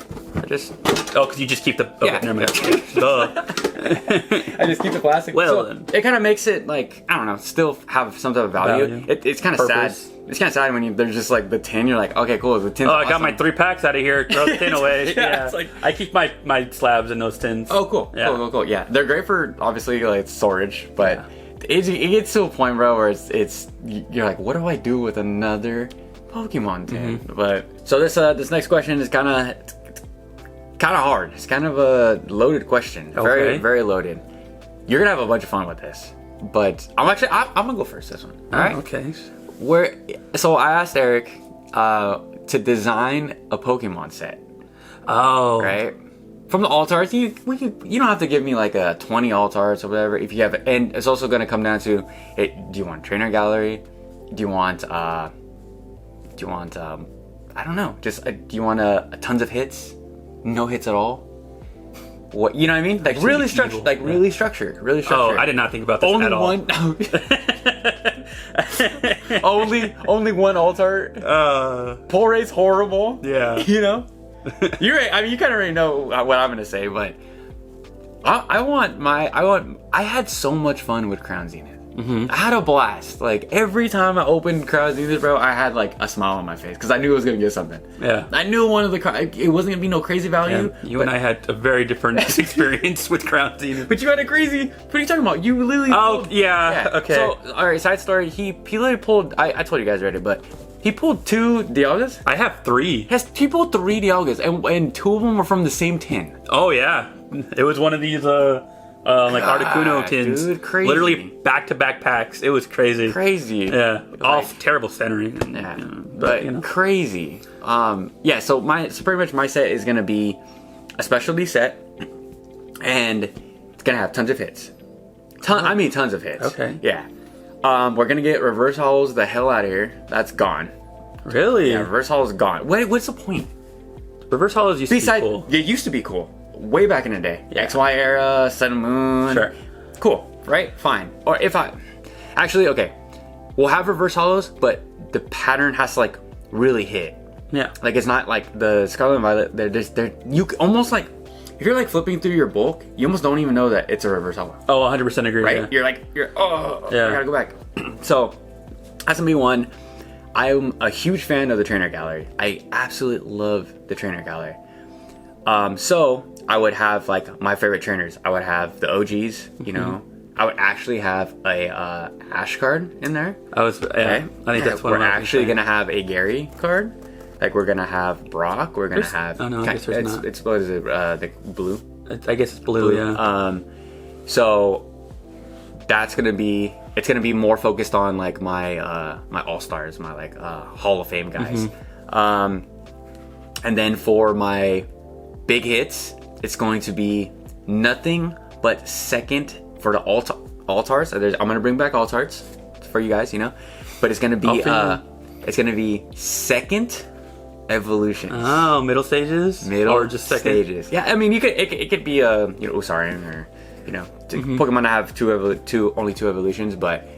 because you just keep the never mind. I just keep the plastic. Well, so it kind of makes it like, I don't know, still have some type of value. It's kind of sad. It's kind of sad when there's just like the tin. You're like, okay, cool. The tin. I got my 3 packs out of here. Throw the tin away. Yeah. It's like I keep my slabs in those tins. Oh, cool. Yeah. Cool. Yeah, they're great for obviously like storage, but it gets to a point, bro, where you're like, what do I do with another Pokemon tin? But so this next question is kind of hard. It's kind of a loaded question. Okay. Very, very loaded. You're gonna have a bunch of fun with this, but I'm gonna go first this one. All right. Okay. So I asked Eric to design a Pokemon set. Oh. Right. From the alt arts, you don't have to give me like a 20 alt arts or whatever. If you have, and it's also gonna come down to it. Do you want trainer gallery? Do you want I don't know. Just do you want tons of hits? No hits at all? What, you know what I mean? Like really structured. Like really structured. Really structured. Oh, I did not think about this at all. Only one alt art. Pull rate's horrible. Yeah. You know? You kind of already know what I'm gonna say, but I had so much fun with Crown Zenith. I had a blast. Like every time I opened Crown Zenith, bro, I had like a smile on my face because I knew I was gonna get something. Yeah. I knew it wasn't gonna be no crazy value. Yeah. And I had a very different experience with Crown Zenith. But you had a crazy. What are you talking about? You literally. Oh yeah. Okay. So all right, side story. He literally pulled. I told you guys already, but he pulled 2 Dialgas. I have 3. He pulled 3 Dialgas, and 2 of them were from the same tin. Oh yeah. It was one of these like Articuno tins. Dude, crazy. Literally back-to-back packs. It was crazy. Crazy. Yeah. All terrible centering. Yeah. But crazy. So pretty much my set is gonna be a specialty set, and it's gonna have tons of hits. Tons of hits. Okay. Yeah. We're gonna get reverse hollows the hell out of here. That's gone. Really? Yeah, reverse hollows gone. What's the point? Reverse hollows used to be cool. It used to be cool. Way back in the day. Yeah. XY era, Sun and Moon. Sure. Cool, right? Fine. Or okay. We'll have reverse hollows, but the pattern has to like really hit. Yeah. Like it's not like the Scarlet and Violet, they're you almost like if you're like flipping through your bulk, you almost don't even know that it's a reverse holo. Oh, 100% agree. Right? Yeah. I gotta go back. So that's gonna be one. I'm a huge fan of the trainer gallery. I absolutely love the trainer gallery. So I would have like my favorite trainers. I would have the OGs, you know. I would actually have a Ash card in there. I think that's what we're actually gonna have a Gary card. Like we're gonna have Brock. We're gonna have. Oh no, I guess there's not. It's what is it? The blue. I guess it's blue. Yeah. So that's gonna be. It's gonna be more focused on like my my all stars, my like Hall of Fame guys. And then for my big hits, it's going to be nothing but second for the altars. So I'm gonna bring back altars for you guys, you know, but it's gonna be second evolution. Oh, middle stages, or just second stages. Yeah, I mean, it could be Usarian or Pokemon that have only two evolutions, but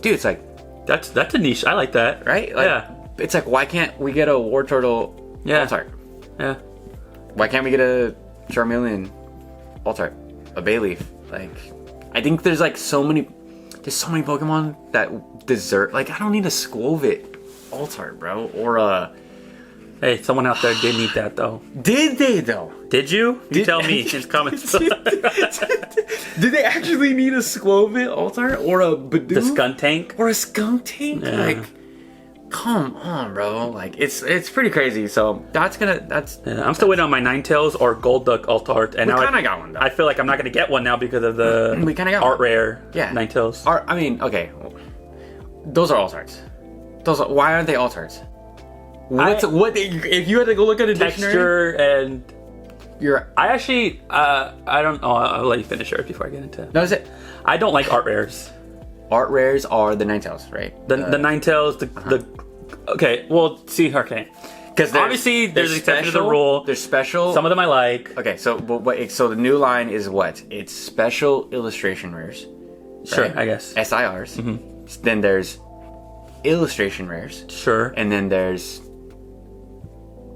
dude, it's like that's a niche. I like that. Right? Like, yeah. It's like, why can't we get a War Turtle Altart? Yeah. Why can't we get a Charmeleon Altart? A Bayleaf? Like, I think there's so many Pokemon that deserve. Like, I don't need a Squovit Altart, bro, or a. Hey, someone out there did need that though. Did they though? Did you? You tell me in the comments. Did they actually need a Squovit Altart or a Badoo? The Skuntank? Or a Skuntank? Yeah. Like, come on, bro. Like, it's pretty crazy. So that's. Yeah, I'm still waiting on my Ninetales or Golduck Altart, and we kind of got one though. I feel like I'm not gonna get one now because of the we kind of got art rare. Yeah, Ninetales. I mean, okay, those are Altarts. Why aren't they Altarts? If you had to go look at a texture dictionary, and I actually I don't know. I'll let you finish yours before I get into. That's it. I don't like art rares. Art rares are the Ninetales, right? The Ninetales, the okay. Well, see, okay, because obviously there's exception to the rule. They're special. Some of them I like. Okay, so the new line is what? It's special illustration rares. Sure, right? I guess SIRs. Then there's illustration rares. Sure. And then there's.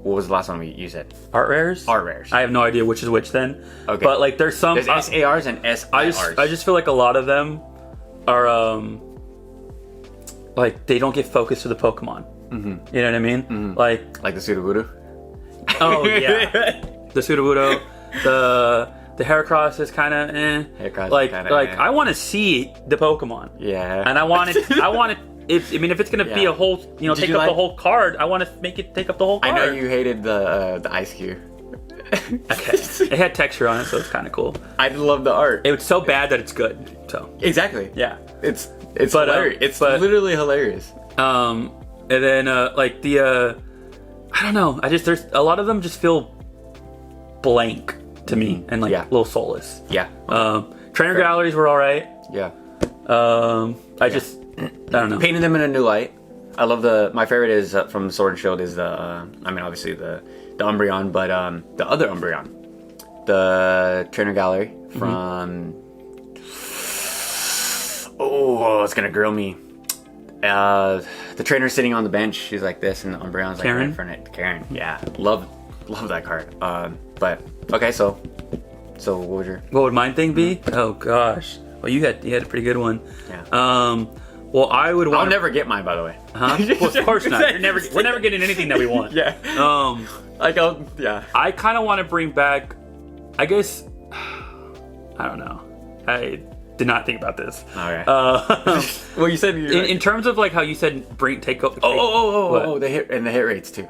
What was the last one you said? Art rares? Art rares. I have no idea which is which then. Okay. But like there's some... There's SARs and SIRs. I just feel like a lot of them are... like they don't get focused to the Pokemon. You know what I mean? Like the Sudowoodo? Oh yeah. The Sudowoodo. The Heracross is kind of Heracross like kinda, I want to see the Pokemon. Yeah. And I want it... If it's gonna be a whole, take up the whole card, I want to make it take up the whole card. I know you hated the Ice Cube. Okay, it had texture on it, so it's kind of cool. I love the art. It was so bad that it's good. So exactly, yeah, it's hilarious. It's literally hilarious. And then like the I don't know. There's a lot of them just feel blank to me and like a little soulless. Yeah. Trainer galleries were all right. Yeah. I don't know. Painting them in a new light. I love my favorite is from Sword and Shield is obviously the Umbreon, but the other Umbreon, the trainer gallery from it's gonna grill me. The trainer's sitting on the bench. She's like this, and the Umbreon's like right in front of it. Karen, yeah, love that card. But okay, so what would mine thing be? Oh gosh, well you had a pretty good one. Yeah. Well, I would want. I'll never get mine, by the way. Huh? Well, of course not. We're never getting anything that we want. Yeah. Yeah. I kind of want to bring back. I guess. I don't know. I did not think about this. Okay. Well, you said in terms of like how you said take up. The hit and the hit rates too.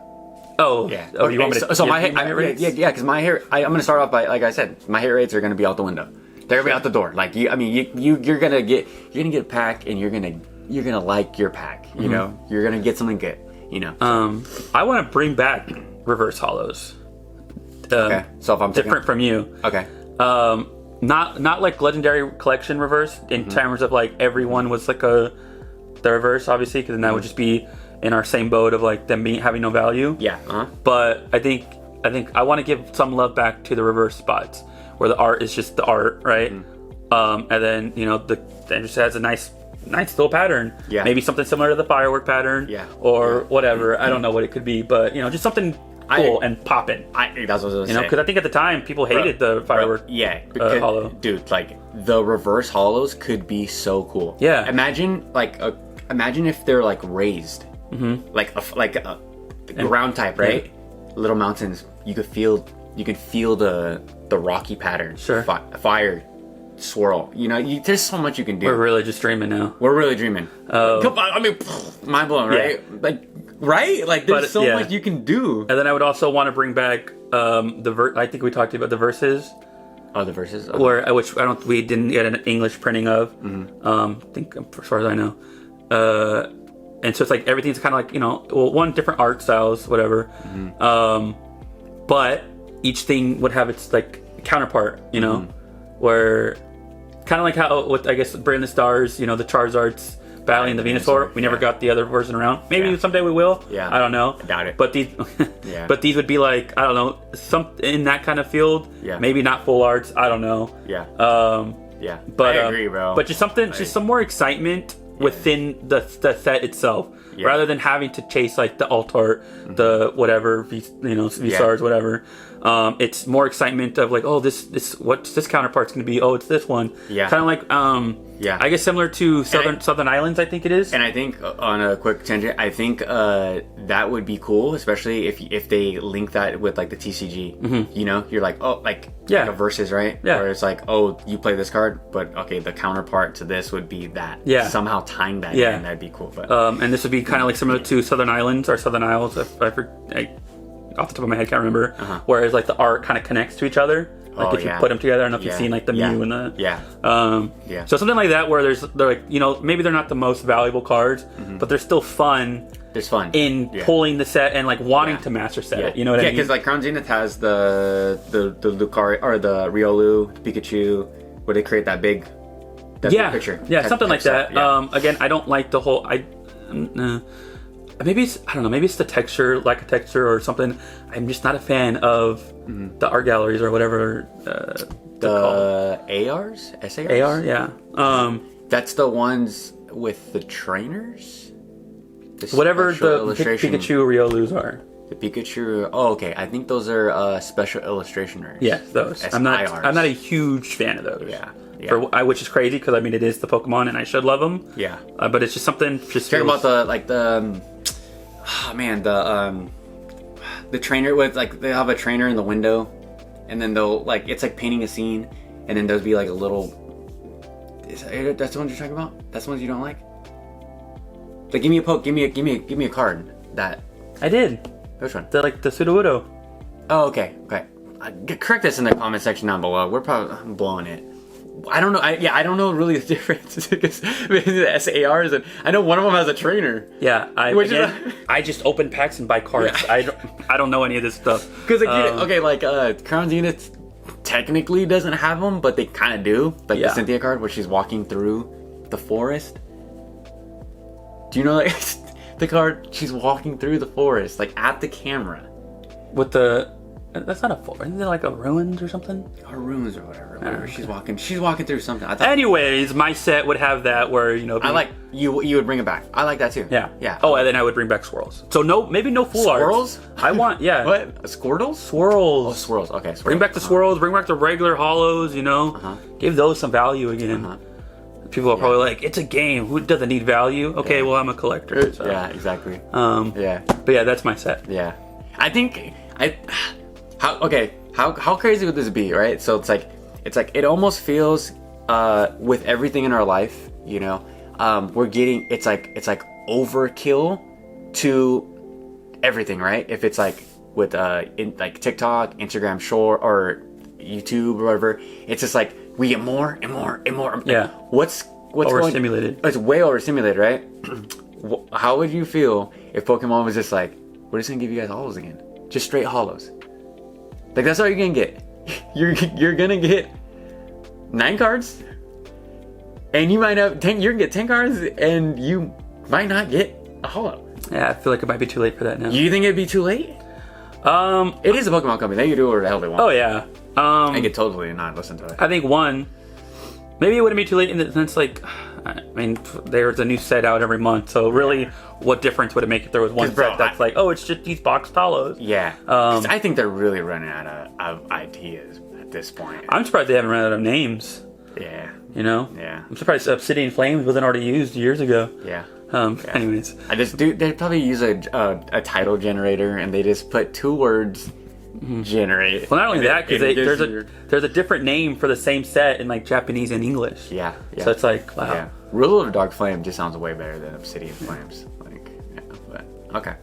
Oh yeah. Oh, you want me to? So my hit rates? Yeah. Because my hit. I'm gonna start off by like I said, my hit rates are gonna be out the window. They're gonna be out the door. Like you're gonna get a pack, and you're gonna like your pack. You know, you're gonna get something good. You know. I want to bring back reverse hollows. Okay. So if I'm different from you. Okay. Not like legendary collection reverse in terms of like everyone was like the reverse, obviously, because then that would just be in our same boat of like them having no value. Yeah. But I think I want to give some love back to the reverse spots, where the art is just the art, right? And then it just has a nice little pattern. Yeah. Maybe something similar to the firework pattern. Yeah. Or whatever. I don't know what it could be, but just something cool and popping. That's what I was saying. Because I think at the time people hated the firework. Yeah, hollow. Dude, like the reverse hollows could be so cool. Yeah. Imagine if they're like raised, like a ground type, right? Yeah. Little mountains. You could feel the rocky pattern. Sure. Fire swirl. There's so much you can do. We're really just dreaming now. We're really dreaming. I mean, mind blowing, right? Yeah. Like there's so much you can do. And then I would also want to bring back I think we talked about the verses. Oh, the verses. Okay. Which we didn't get an English printing of. I think as far as I know. And so it's like everything's kind of like different art styles, whatever. But each thing would have its like counterpart, where kind of like how with I guess Brand the Stars, the Charizards battling the Venusaur. We never got the other version around. Maybe someday we will. Yeah, I don't know. I doubt it. But these, but these would be like I don't know, some in that kind of field. Yeah. Maybe not full arts. I don't know. Yeah. Yeah. But I agree, bro. But just something, just some more excitement within the set itself, rather than having to chase like the alt art, the whatever V-Stars, whatever. It's more excitement of like, oh, this what's this counterpart's going to be? Oh, it's this one. Yeah. Kind of like I guess similar to Southern Islands, I think it is. And I think on a quick tangent, I think that would be cool, especially if they link that with like the TCG. You're like, oh, like a versus, right? Yeah. Where it's like, oh, you play this card, but okay, the counterpart to this would be that. Yeah. Somehow tying that in, that'd be cool. But and this would be kind of like similar to Southern Islands or Southern Isles. Off the top of my head, can't remember. Whereas like the art kind of connects to each other. Like if you put them together, I don't know if you've seen like the Mew and the So something like that where they're like maybe they're not the most valuable cards, but they're still fun. There's fun in pulling the set and like wanting to master set it. You know what I mean? Yeah, because like Crown Zenith has the Lucario or the Riolu, Pikachu, where they create that big picture. Yeah, something like that. Yeah. Again, I don't like the whole. Maybe it's, I don't know, maybe it's the texture, lack of texture or something. I'm just not a fan of the art galleries or whatever. The ARs? SARs? AR, yeah. That's the ones with the trainers? Whatever the Pikachu Riolus are. The Pikachu, oh okay, I think those are special illustrationers. Yeah, those. I'm not a huge fan of those. Yeah. Which is crazy because I mean it is the Pokemon and I should love them. Yeah. But it's just something. Talking about the trainer with like they have a trainer in the window, and then they'll like it's like painting a scene, and then there'll be like a little. That's the ones you're talking about? That's the ones you don't like? Like give me a poke, give me a card that. I did. Which one? The Sudowoodo. Oh okay. Correct us in the comment section down below. We're probably blowing it. I don't know. I don't know really the difference because the SARs and I know one of them has a trainer. Yeah, I just open packs and buy cards. Yeah. I don't know any of this stuff. Because Crown Zenith technically doesn't have them, but they kind of do. Like the Cynthia card where she's walking through the forest. Do you know like the card? She's walking through the forest like at the camera. With the. That's not a forest. Isn't it like a ruins or something? Or ruins or whatever. She's walking through something. Anyways, my set would have that where I like you would bring it back. I like that too. Yeah. Oh, and then I would bring back swirls. So maybe no full Swirls? arts. I want What? Squirtles? Swirls. Oh, swirls. Okay. Swirls. Bring back the swirls. Bring back the regular hollows. Give those some value again. People are probably like, it's a game. Who doesn't need value? Okay, well I'm a collector. So. Yeah, exactly. But yeah, that's my set. Yeah, I think How crazy would this be, right? So it's like it almost feels with everything in our life, we're getting it's like overkill to everything, right? If it's like with like TikTok, Instagram Short, or YouTube or whatever, it's just like we get more and more and more. Yeah. What's overstimulated? It's way overstimulated, right? How would you feel if Pokemon was just like, we're just gonna give you guys hollows again, just straight hollows? Like that's all you're gonna get. You're gonna get 9 cards, and you might have 10. You're gonna get 10 cards, and you might not get a hollow. Yeah, I feel like it might be too late for that now. You think it'd be too late? It is a Pokemon company. They can do whatever the hell they want. Oh yeah. I could totally not listen to it. I think maybe it wouldn't be too late in the sense like, I I mean, there's a new set out every month, so really, what difference would it make if there was one set that's like, oh, it's just these box talos? Yeah. 'Cause I think they're really running out of ideas at this point. I'm surprised they haven't run out of names. Yeah. You know? Yeah. I'm surprised Obsidian Flames wasn't already used years ago. Yeah. Anyways. They probably use a title generator, and they just put 2 words, generate. Well, not only that, because there's a different name for the same set in like Japanese and English. Yeah. So it's like, wow. Yeah. Rule of Dark Flame just sounds way better than Obsidian Flames. Like, yeah, but okay.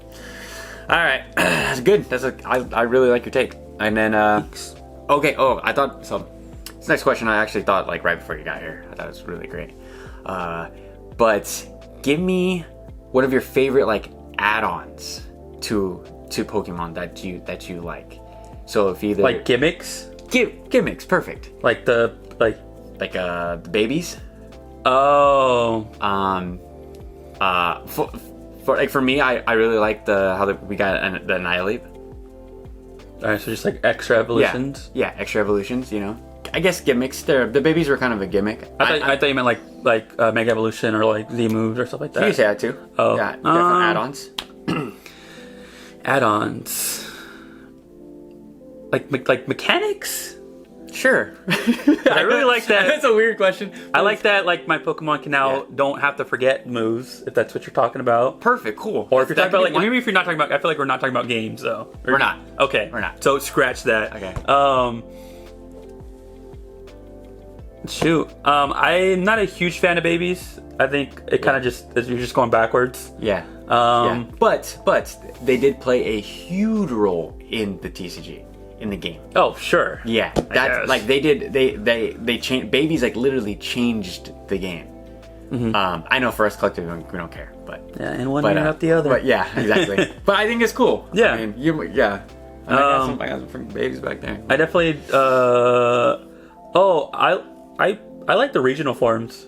All right, that's good. I really like your take. And then okay. Oh, I thought so. This next question I actually thought like right before you got here. I thought it was really great. But give me one of your favorite like add-ons to Pokemon that you like. So if either like gimmicks, gimmicks, perfect. Like the babies. Oh. For me, I really like we got the Annihilate. Alright, so just like extra evolutions. Yeah, extra evolutions. You know, I guess gimmicks. The babies were kind of a gimmick. I thought you meant like Mega Evolution or like Z moves or stuff like that. You can say that too. Oh, yeah, different add-ons. Add-ons. Like mechanics. Sure. I really like that. That's a weird question. I like that. Like my Pokemon can now don't have to forget moves if that's what you're talking about. Perfect. Cool. Or if you're talking about like maybe if you're not talking about, I feel like we're not talking about games though. We're not. Okay. We're not. So scratch that. Okay. Shoot. I'm not a huge fan of babies. I think it kind of you're just going backwards. Yeah. But they did play a huge role in the TCG. In the game. Oh, sure. Yeah, that's like they changed. Babies like literally changed the game. Mm-hmm. I know for us collectively we don't care, but yeah, and one year out the other. But yeah, exactly. But I think it's cool. Yeah, I mean, I got some freaking babies back there. I definitely. I like the regional forms.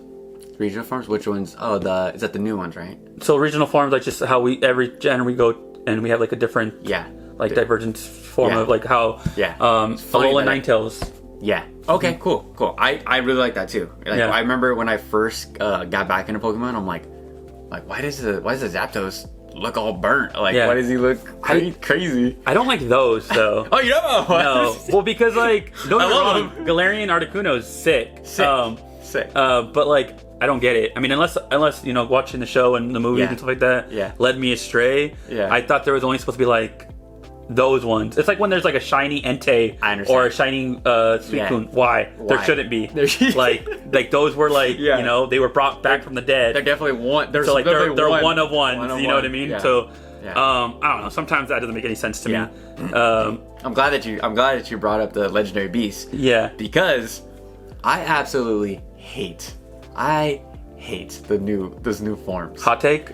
Regional forms? Which ones? Oh, is that the new ones, right? So regional forms, like just how every gen we go and we have like a different divergence form of like how Alolan Ninetales. Yeah. Okay. Cool. I really like that too. Like, I remember when I first got back into Pokemon, I'm like why does the Zapdos look all burnt? Like why does he look crazy? I don't like those though. Oh, you don't? No. Well, because like don't get me wrong, Galarian Articuno is sick. Sick. But like I don't get it. I mean, unless you know, watching the show and the movies and stuff like that led me astray. Yeah. I thought there was only supposed to be like those ones. It's like when there's like a shiny Entei or a shiny Suicune. Why? There shouldn't be. like those were like you know, they were brought back from the dead. They're definitely one. So like they're one of ones. You know what I mean? Yeah. So I don't know. Sometimes that doesn't make any sense to me. I'm glad that you brought up the legendary beasts. Yeah. Because I absolutely hate those new forms. Hot take.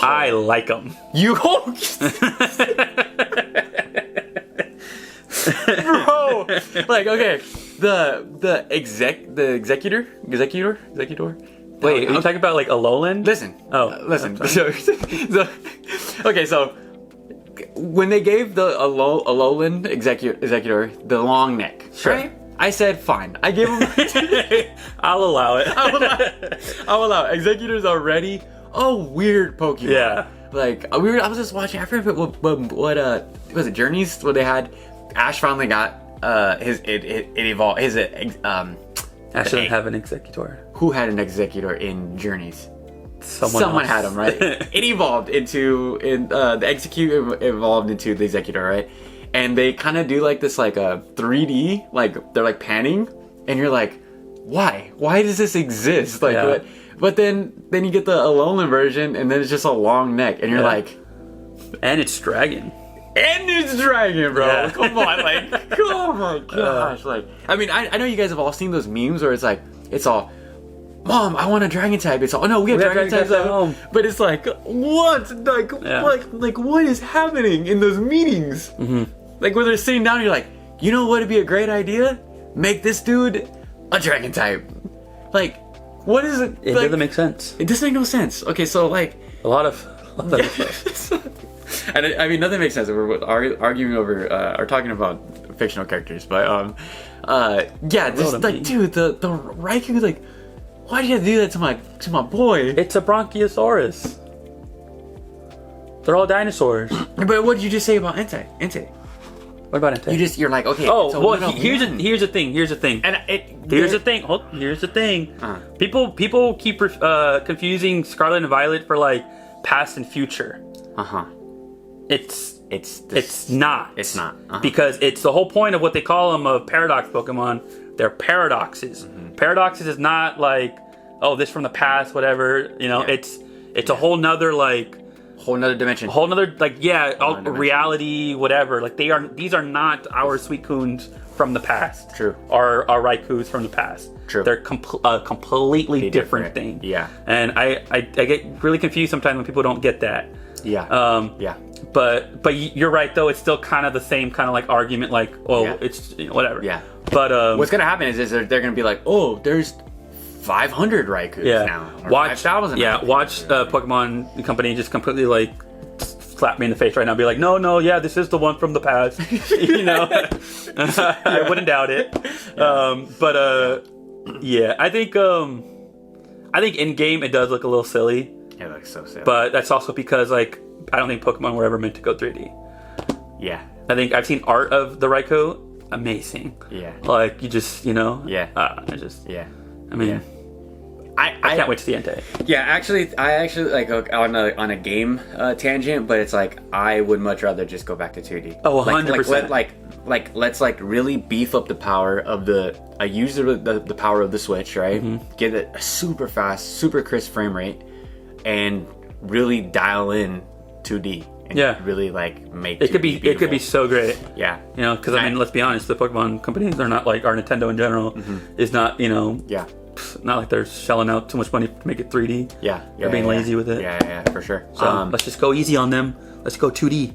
I like them. You bro, like okay, the executor. Wait, are you talking about like Alolan? Listen. Listen. So when they gave the Alolan executor the long neck, right? I said fine. I gave him. I'll allow it. I'll allow it. Executor's already a weird Pokemon. Yeah. Like I was just watching. I forget what was it? Journeys where they had Ash finally got it evolved. Ash didn't have an executor. Who had an executor in Journeys? Someone had him, right? It evolved into the execute evolved into the executor, right? And they kind of do like this like a 3D, like they're like panning, and you're like, why? Why does this exist? Like, but then you get the Alolan version, and then it's just a long neck, and you're like, and it's dragon. And it's dragon, bro. Yeah. Come on, like, oh my gosh, like, I mean, I know you guys have all seen those memes where it's all. Mom, I want a dragon type. It's all, oh no, we have dragon types at home. But it's like, what? Like what is happening in those meetings? Mm-hmm. Like when they're sitting down, you're like, you know what would be a great idea? Make this dude a dragon type. Like, what is it? It doesn't make sense. It doesn't make no sense. Okay, so like a lot of stuff. And I mean, nothing makes sense. We're arguing over or talking about fictional characters, but just like, dude, the Raikou, like. Why did you do that to my boy? It's a Bronchiosaurus. They're all dinosaurs. But what did you just say about Entei? What about Entei? You're like, okay. Oh, well, here's the thing. And here's the thing. People keep confusing Scarlet and Violet for like past and future. It's not. It's not. Because it's the whole point of what they call them of paradox Pokemon. They're paradoxes. Paradoxes is not like, oh, this from the past, whatever. You know, it's a whole nother like. Whole nother dimension. Whole nother reality, whatever. Like these are not our Suicunes from the past. True. Or our Raikus from the past. True. They're a completely different thing. Yeah. And I get really confused sometimes when people don't get that. Yeah. But you're right though. It's still kind of the same kind of like argument. Like, it's whatever. Yeah. But what's gonna happen is they're gonna be like, oh, there's 500 Raikus now. Or watch 5,000. Watch Pokemon Company just completely like slap me in the face right now and be like, no, yeah, this is the one from the past. You know, I wouldn't doubt it. I think in game it does look a little silly. It looks so silly. But that's also because like I don't think Pokemon were ever meant to go 3D. Yeah. I think I've seen art of the Raikou, amazing. Yeah. Like you just Yeah. I mean. I can't wait to see Entei. Yeah, I actually like on a game tangent, but it's like I would much rather just go back to 2D. Oh, 100%. Let's like really beef up the power of the. I use the power of the Switch, right? Get it a super fast, super crisp frame rate, and really dial in 2D. And really like make it. Could be so great. Yeah, you know, because I mean, let's be honest, the Pokemon companies are not like our Nintendo in general. Is not, you know. Yeah. Not like they're shelling out too much money to make it 3D. They're being lazy with it. Yeah, for sure. So let's just go easy on them. Let's go 2D.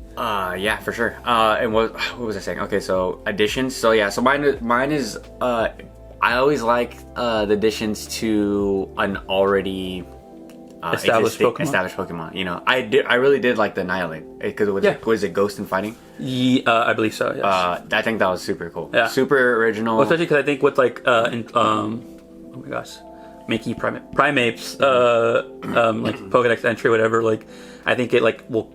Yeah, for sure. And what was I saying? Okay, so additions. So yeah, so mine is. I always like the additions to an already established Pokemon. You know, I really did like the Annihilate because was it Ghost and Fighting? Yeah, I believe so. Yes. I think that was super cool. Yeah. Super original. Well, especially because I think with like oh my gosh, Mankey Primates, like Pokedex entry, whatever. Like, I think it like will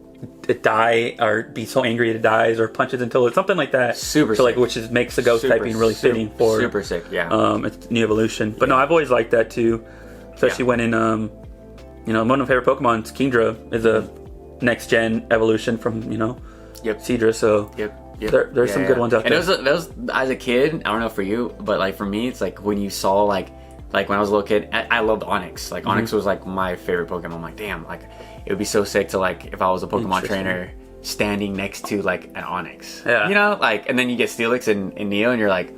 die or be so angry it dies or punches until it's something like that. Super. So sick. Like, which makes the ghost typing really fitting for super sick. Yeah. It's new evolution. But no, I've always liked that too, especially when in you know, one of my favorite Pokemon, Kingdra, is a next gen evolution from Seadra. So there's some good ones out there. And those as a kid, I don't know for you, but like for me, it's like when you saw like when I was a little kid, I loved Onix. Like Onix was like my favorite Pokemon. I'm like, damn, like it would be so sick to like if I was a Pokemon trainer standing next to like an Onix. Yeah. You know, like and then you get Steelix and Neo, and you're like,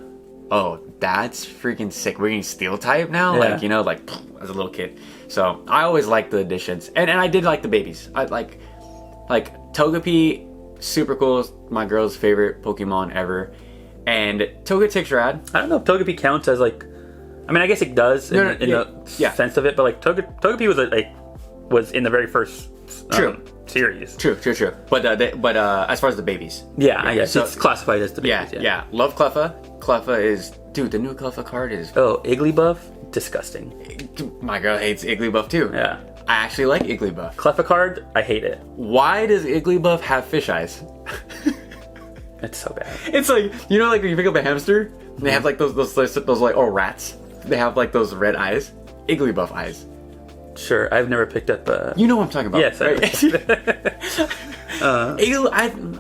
oh, that's freaking sick. We're getting Steel type now, like you know, like as a little kid. So I always liked the additions, and I did like the babies. I like Togepi, super cool. My girl's favorite Pokemon ever, and Togetic's rad. I don't know if Togepi counts as like. I mean, I guess it does in the sense of it, but like Togepi was in the very first series. True. But as far as the babies, I guess so, it's classified as the babies. Yeah. Love Cleffa. Cleffa is the new Cleffa card is Igglybuff, disgusting. My girl hates Igglybuff too. Yeah, I actually like Igglybuff. Cleffa card, I hate it. Why does Igglybuff have fish eyes? It's so bad. It's like like when you pick up a hamster, they have like those like rats. They have like those red eyes, Igglybuff eyes. Sure, I've never picked up. You know what I'm talking about? Yes, right?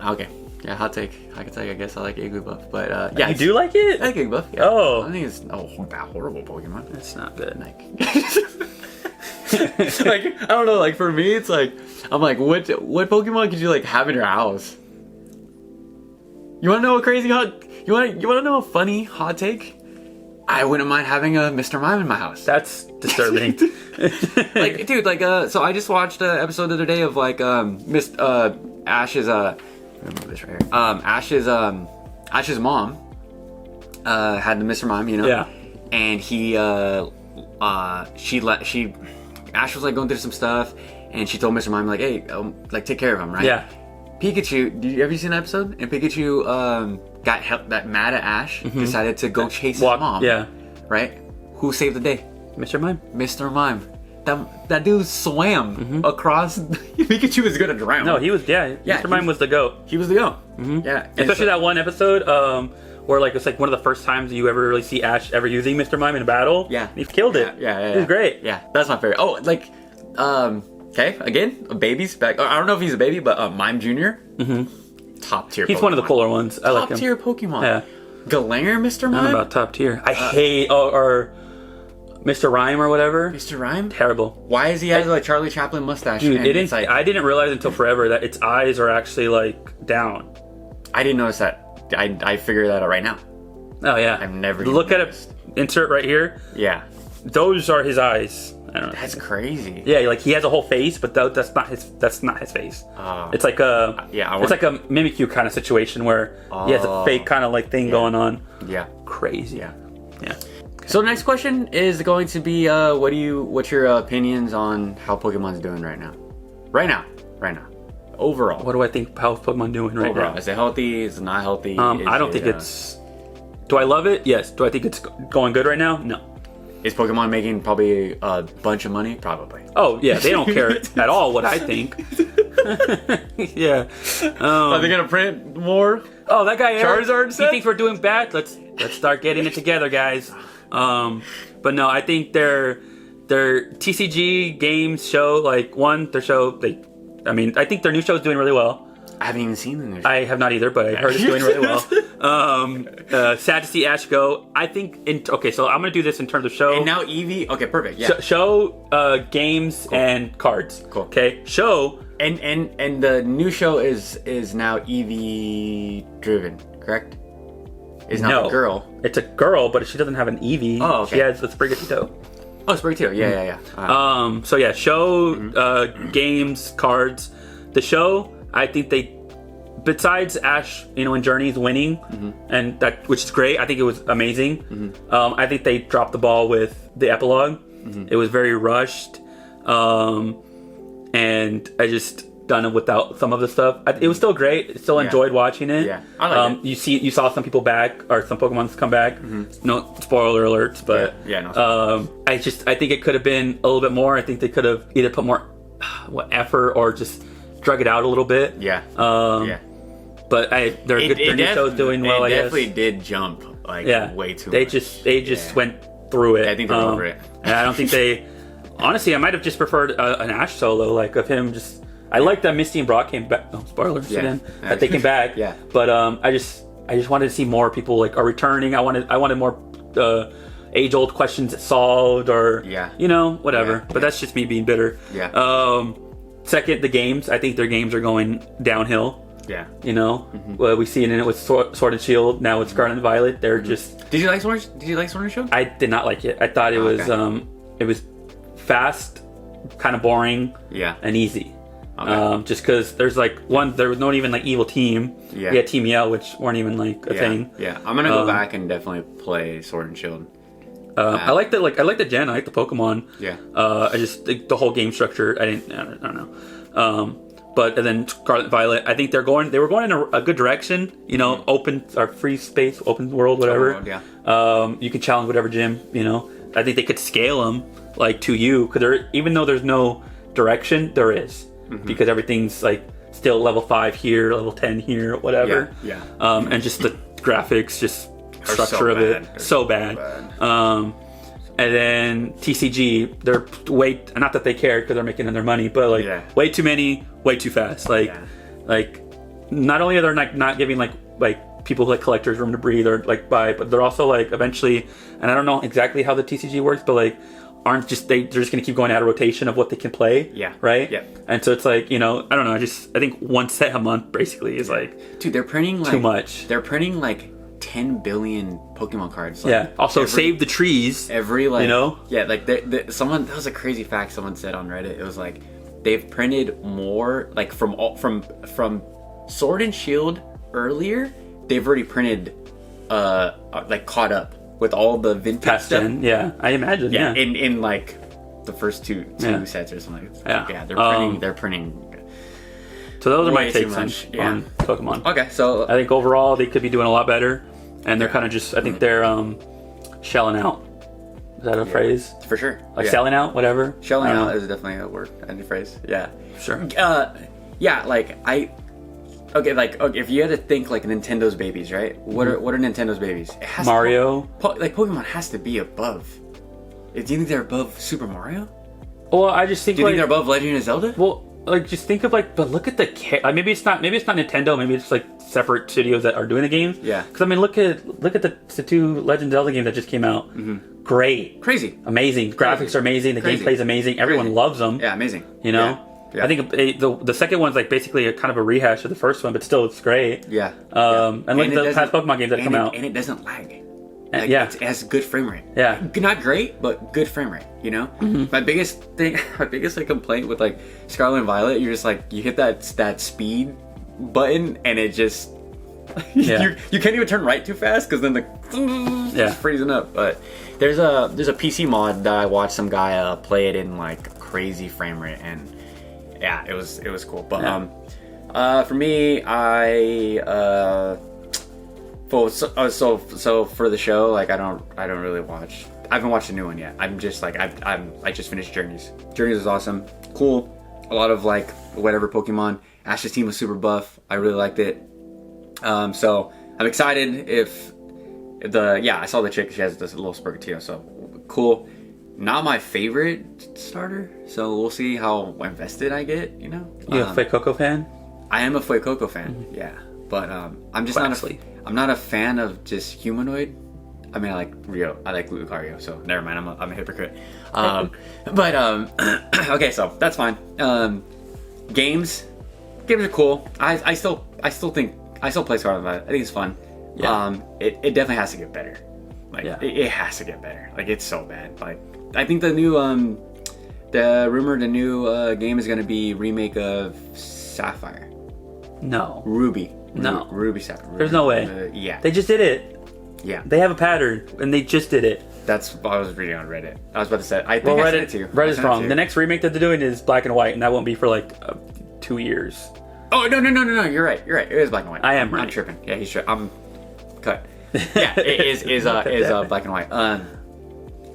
Okay. Yeah, hot take. I can tell you. I guess I like Igglybuff, but you do like it? I like Igglybuff. Yeah. Oh, I think it's that horrible Pokemon. It's not good. Like, like I don't know. Like for me, it's like I'm like, what Pokemon could you like have in your house? You want to know a crazy hot? You want to know a funny hot take? I wouldn't mind having a Mr. Mime in my house. That's disturbing. Like, dude, like, so I just watched an episode the other day of like, Ash's, let me move this right here. Ash's mom, had the Mr. Mime, Yeah. And he, Ash was like going through some stuff, and she told Mr. Mime like, hey, like take care of him, right? Yeah. Pikachu, have you seen that episode? And Pikachu, got mad at Ash, decided to go chase his mom. Yeah. Right? Who saved the day? Mr. Mime. Mr. Mime. That dude swam across. Pikachu was gonna drown. No, he was. Yeah, Mr. Mime was the GOAT. He was the GOAT. Yeah, especially that one episode where like it's like one of the first times you ever really see Ash ever using Mr. Mime in a battle. Yeah, he killed it. Yeah, he was great. Yeah, that's my favorite. Oh, like, okay, again, a baby's back. I don't know if he's a baby, but Mime Junior. Top tier. He's Pokemon. One of the cooler ones. I like him. Top tier Pokemon. Yeah. Galarian Mr. Mime. Not about top tier. I hate or Mr. Rhyme or whatever. Mr. Rhyme? Terrible. Why is he has like Charlie Chaplin mustache? Dude, I didn't realize until forever that its eyes are actually like down. I didn't notice that. I figured that out right now. Oh yeah. I've never look at it. Insert right here. Yeah. Those are his eyes. I don't know. That's crazy. Yeah, like he has a whole face, but that's not his. That's not his face. It's like a it's like a Mimikyu kind of situation where he has a fake kind of like thing going on. Yeah. Crazy. Yeah. Yeah. So the next question is going to be, what's your opinions on how Pokemon's doing right now? Right now. Overall. What do I think how's Pokemon doing right now? Is it healthy? Is it not healthy? I don't think it's. Do I love it? Yes. Do I think it's going good right now? No. Is Pokemon making probably a bunch of money? Probably. Oh yeah, they don't care at all what I think. Yeah. Are they gonna print more? Oh, that guy Charizard set? He thinks we're doing bad. Let's start getting it together, guys. But no, I think their TCG games show I think their new show is doing really well. I haven't even seen the new show. I have not either, but I heard it's doing really well. Sad to see Ash go. I think so I'm gonna do this in terms of show. And now Eevee. Okay, perfect. Yeah. Show, games, and cards. Cool. Okay. Show. And the new show is now Eevee driven, correct? Is not a girl. It's a girl, but she doesn't have an Eevee. Oh, okay. She has a Sprigatito. Oh, Sprigatito. Yeah. So yeah, show, games, cards. The show, I think besides Ash, in Journeys winning, and which is great. I think it was amazing. I think they dropped the ball with the epilogue. It was very rushed, and I just done it without some of the stuff. It was still great. Still enjoyed watching it. Yeah, I like it. You saw some people back, or some Pokemon's come back. No spoiler alerts, but I think it could have been a little bit more. I think they could have either put more effort or just drug it out a little bit. Yeah. But their new show's doing well. I guess definitely did jump way too much. They just went through it. I think they're over it. And I don't think they. Honestly, I might have just preferred an Ash solo, like of him just. I like that Misty and Brock came back. No spoilers again. That they came back. Yeah. But I just wanted to see more people are returning. I wanted more age-old questions solved, or whatever. Yeah. But that's just me being bitter. Yeah. Second, the games. I think their games are going downhill. Yeah. Well, we see it in it with Sword and Shield. Now with Scarlet and Violet. They're just. Did you like Sword and Shield? I did not like it. I thought it was fast, kind of boring. Yeah. And easy. Okay. Just because there was not even evil team. Yeah. We had Team Yell, which weren't even a thing. Yeah. I'm gonna go back and definitely play Sword and Shield. I like the gen. I like the Pokemon. Yeah. I just the whole game structure. I don't know. But and then Scarlet and Violet, I think they were going in a good direction. Open or free space, open world, whatever. You can challenge whatever gym. I think they could scale them to you, because even though there's no direction, there is. Because everything's still level 5 here, level 10 here, whatever. Yeah. And just the graphics, just structure of it, so bad. And then TCG, they're not that they care because they're making their money, but way too many, way too fast. Not only are they not giving people collectors room to breathe or buy, but they're also eventually, and I don't know exactly how the TCG works, but they're just gonna keep going out of rotation of what they can play. Yeah. Right? Yeah. And so it's I don't know, I think one set a month basically is dude, they're printing too much. They're printing 10 billion Pokemon cards. Also save the trees. Someone, that was a crazy fact someone said on Reddit. It was they've printed more from Sword and Shield earlier. They've already printed caught up with all the vintage past stuff. Gen, I imagine. Yeah. In the first two sets or something. They're printing. So those are my takes on Pokemon. Okay, so I think overall they could be doing a lot better, and they're kind of just. I think they're shelling out. Is that a phrase? For sure. Like selling out, whatever. Shelling out is definitely a word and a phrase. Yeah. Sure. Yeah, like if you had to think like Nintendo's babies, right? What are Nintendo's babies? It has Mario. Like Pokemon has to be above. Do you think they're above Super Mario? Well, I just think. Do you think they're above Legend of Zelda? Well, like just think of like, but look at the maybe it's not Nintendo. Maybe it's like separate studios that are doing the games. Yeah. Because I mean, look at the 2 Legend of Zelda games that just came out. Mm-hmm. Great. Crazy. Amazing. Graphics are amazing. The gameplay's amazing. Everyone loves them. Yeah, amazing. You know. Yeah. I think the second one's like basically a kind of a rehash of the first one, but still it's great. Yeah. And look at the past Pokemon games that come out. And it doesn't lag. Like, it has good frame rate. Yeah. Not great, but good frame rate, you know? Mm-hmm. My biggest like complaint with like Scarlet and Violet, you're just like, you hit that speed button and it just, you can't even turn right too fast because then it's freezing up. But there's a PC mod that I watched some guy play it in like crazy frame rate, and yeah, it was cool. But for me, so for the show, like I don't really watch. I haven't watched a new one yet. I'm just like I just finished Journeys. Journeys was awesome, cool. A lot of like whatever Pokemon. Ash's team was super buff. I really liked it. So I'm excited I saw the chick. She has this little Sprigatito, so cool. Not my favorite starter, so we'll see how invested I get. You know, you a Fuecoco fan? I am a Fuecoco fan. Mm-hmm. Yeah, but I'm just I'm not a fan of just humanoid. I mean, I like Rio. I like Lucario. So never mind. I'm a hypocrite. Okay, so that's fine. Games are cool. I still play Scarlet Violet. I think it's fun. Yeah. It definitely has to get better. Like it has to get better. Like it's so bad. Like I think the new the new game is gonna be remake of Sapphire. No. Ruby. No. Ruby Sapphire. There's no way. Yeah. They just did it. Yeah. They have a pattern and they just did it. That's what I was reading on Reddit. I was about to say. I think I sent it to you. Reddit's wrong. The next remake that they're doing is Black and White, and that won't be for like 2 years. Oh no! You're right. It is Black and White. I am right. I'm tripping. Yeah, he's tripping. I'm cut. Yeah, it is Black and White.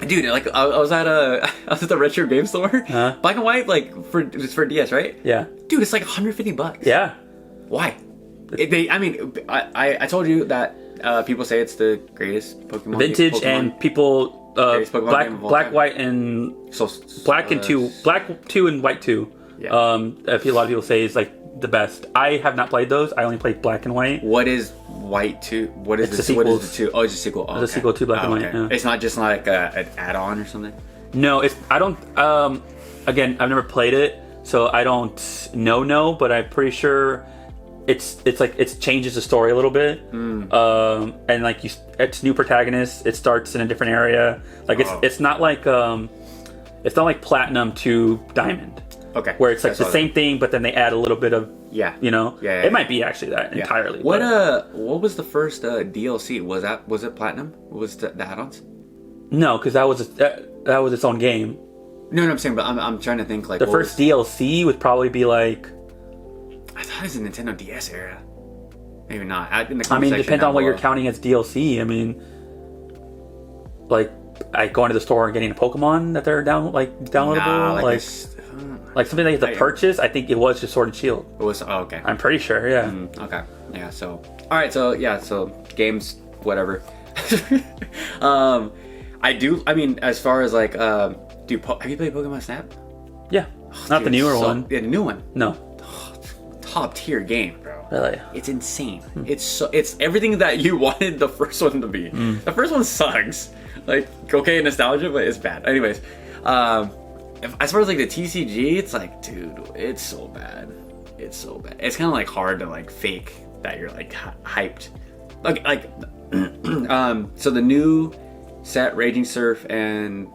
Dude, like I was at the retro game store. Black and White, like it's for DS, right? Yeah. Dude, it's like $150. Yeah. Why? I told you that people say it's the greatest Pokemon. Vintage Pokemon, and people Black, White, and Black 2 and White 2. Yeah. A lot of people say is like the best. I have not played those. I only played Black and White. What is White 2? What is the sequel? What is the 2? Oh, it's a sequel. Oh, it's a sequel to Black and White. Yeah. It's not just like an add-on or something? No, I don't. Again, I've never played it, so I don't know. But I'm pretty sure it's like it changes the story a little bit. And like it's new protagonists. It starts in a different area. Like it's not like Platinum to Diamond. Okay. Where it's like the same thing, but then they add a little bit of it might be actually that entirely. What was the first DLC? Was it Platinum? Was the add-ons? No, because that was its own game. No, I'm saying, but I'm trying to think like the first DLC would probably be like. I thought it was the Nintendo DS era. Maybe not. Depends on what you're counting as DLC. I mean, like going to the store and getting a Pokemon that they're downloadable, like something they have to purchase. I think it was just Sword and Shield. It was okay. I'm pretty sure. Yeah. Okay. Yeah. So all right. So games, whatever. I do. I mean, as far as like, have you played Pokemon Snap? Yeah. Not the newer one. Yeah, the new one. No. Top tier game, bro. Really? It's insane. It's everything that you wanted the first one to be. The first one sucks. Like, okay, nostalgia, but it's bad. Anyways, as far as like the TCG, it's like, dude, it's so bad. It's so bad. It's kind of like hard to like fake that you're like hyped. So the new set, Raging Surf and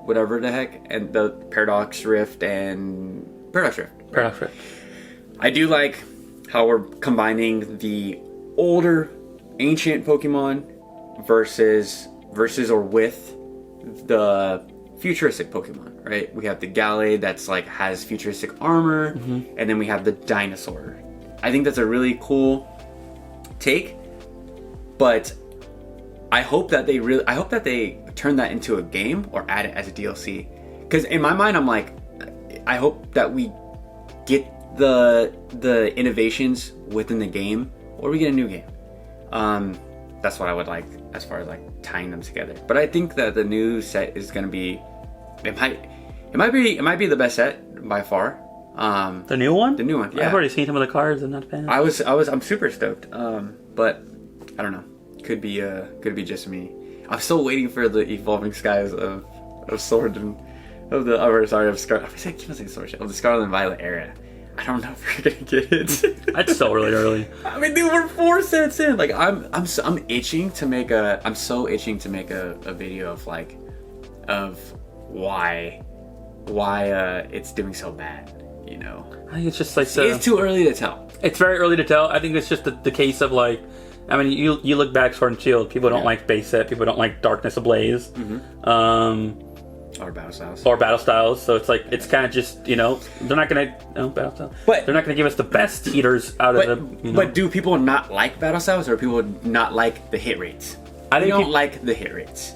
whatever the heck, and the Paradox Rift. I do like how we're combining the older, ancient Pokemon versus or with the futuristic Pokemon, right? We have the Gallade that's like has futuristic armor, and then we have the dinosaur. I think that's a really cool take, but I hope that they turn that into a game or add it as a DLC. Because in my mind, I'm like, I hope that we get the innovations within the game, or we get a new game. That's what I would like as far as like tying them together. But I think that the new set is gonna be, it might be the best set by far. The new one? The new one. Yeah. I've already seen some of the cards. I'm not a fan. I'm super stoked. But I don't know. Could be just me. I'm still waiting for the evolving skies of Sword and of the of Scarlet. I keep saying Sword of the Scarlet and Violet era. I don't know if we're gonna get it. That's so early. I mean, dude, we're 4 sets in. Like, I'm itching to make a. I'm so itching to make a video of like, of why it's doing so bad. You know. I think it's just like it's too early to tell. It's very early to tell. I think it's just the case of like. I mean, you look back Sword and Shield. People don't like base set. People don't like Darkness Ablaze. Or battle styles. So it's like it's kind of just they're not gonna battle styles. But they're not gonna give us the best eaters out of the. But do people not like battle styles, or people not like the hit rates? I don't like the hit rates.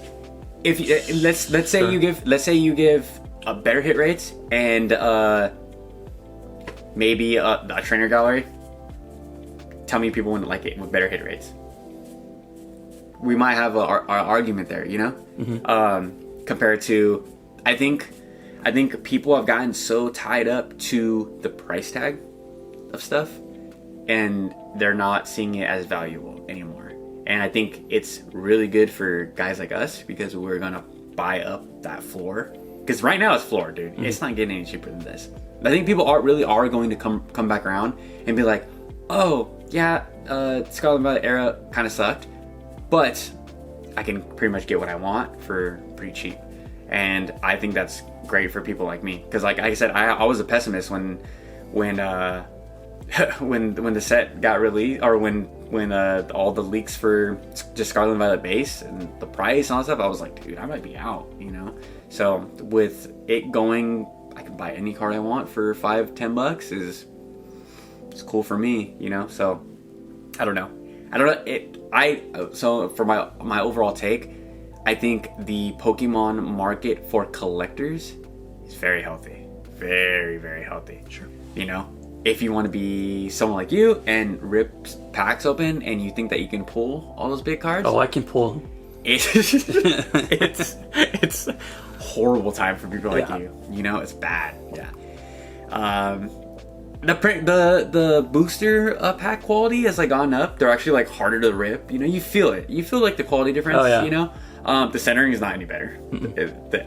If let's say you give a better hit rates and maybe a trainer gallery. Tell me people wouldn't like it with better hit rates. We might have our argument there, compared to, I think people have gotten so tied up to the price tag of stuff, and they're not seeing it as valuable anymore. And I think it's really good for guys like us because we're gonna buy up that floor. Because right now it's floor, dude. It's not getting any cheaper than this. I think people are going to come back around and be like, oh yeah, Scarlet and Violet era kind of sucked, but I can pretty much get what I want for pretty cheap. And I think that's great for people like me, because like I said, I was a pessimist when the set got released, or when all the leaks for just Scarlet and Violet base and the price and all that stuff. I was like, dude, I might be out, So with it going, I can buy any card I want for $5-10 it's cool for me, So I don't know. So for my overall take, I think the Pokemon market for collectors is very healthy. Very, very healthy. Sure. If you want to be someone like you and rip packs open and you think that you can pull all those big cards. Oh, I can pull. It's horrible time for people like you. It's bad. Yeah. The booster pack quality has like gone up. They're actually like harder to rip. You feel it. You feel like the quality difference. Oh, yeah. The centering is not any better.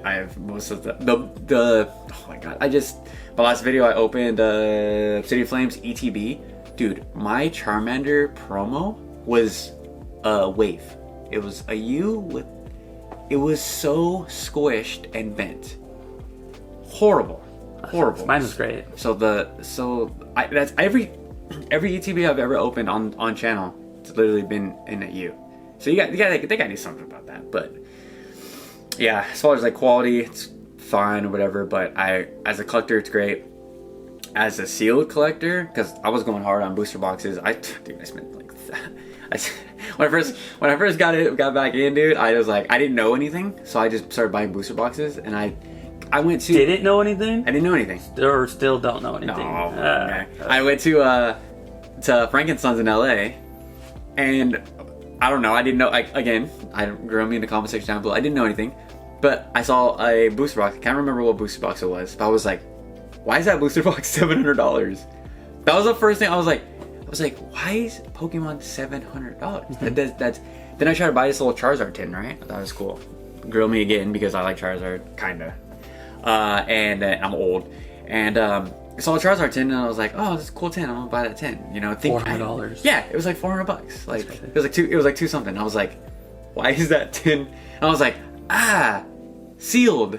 I have most of the oh my god. My last video I opened Obsidian Flames ETB. Dude, my Charmander promo was a wave. It was a U it was so squished and bent. Horrible. Mine was great. That's every ETB I've ever opened on channel. It's literally been in a U. So they gotta do something about that. But yeah, as far as like quality, it's fine or whatever. But as a collector, it's great. As a sealed collector, because I was going hard on booster boxes. I spent like when I first got back in, dude. I was like, I didn't know anything, so I just started buying booster boxes, and I went to. Didn't know anything? I didn't know anything. Or still don't know anything. No. Okay. I went to Frankenstein's in LA, and I don't know. I didn't know. Again, I grill me in the comment section down below. I didn't know anything, but I saw a booster box. I can't remember what booster box it was, but I was like, why is that booster box $700? That was the first thing I was like, why is Pokemon $700? That's. Then I tried to buy this little Charizard tin, right? That was cool. Grill me again because I like Charizard, kinda. And I'm old, and I saw a Charizard tin, and I was like, "Oh, this is a cool tin. I'm gonna buy that tin." $400. Yeah, it was like $400. Like it was like two something. I was like, "Why is that tin?" And I was like, sealed.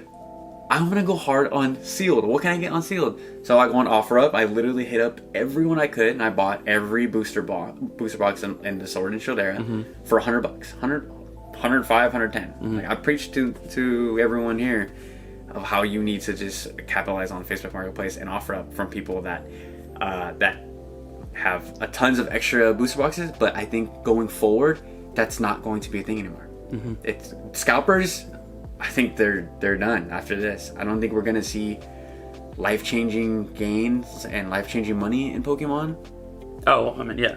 I'm gonna go hard on sealed. What can I get on sealed? So I go on OfferUp. I literally hit up everyone I could, and I bought every booster box in the Sword and Shield era for $100, 105, 110. Like I preached to everyone here of how you need to just capitalize on Facebook Marketplace and offer up from people that have tons of extra booster boxes. But I think going forward, that's not going to be a thing anymore. It's scalpers. I think they're done after this. I don't think we're gonna see life-changing gains and life-changing money in Pokemon. Oh, I mean, yeah.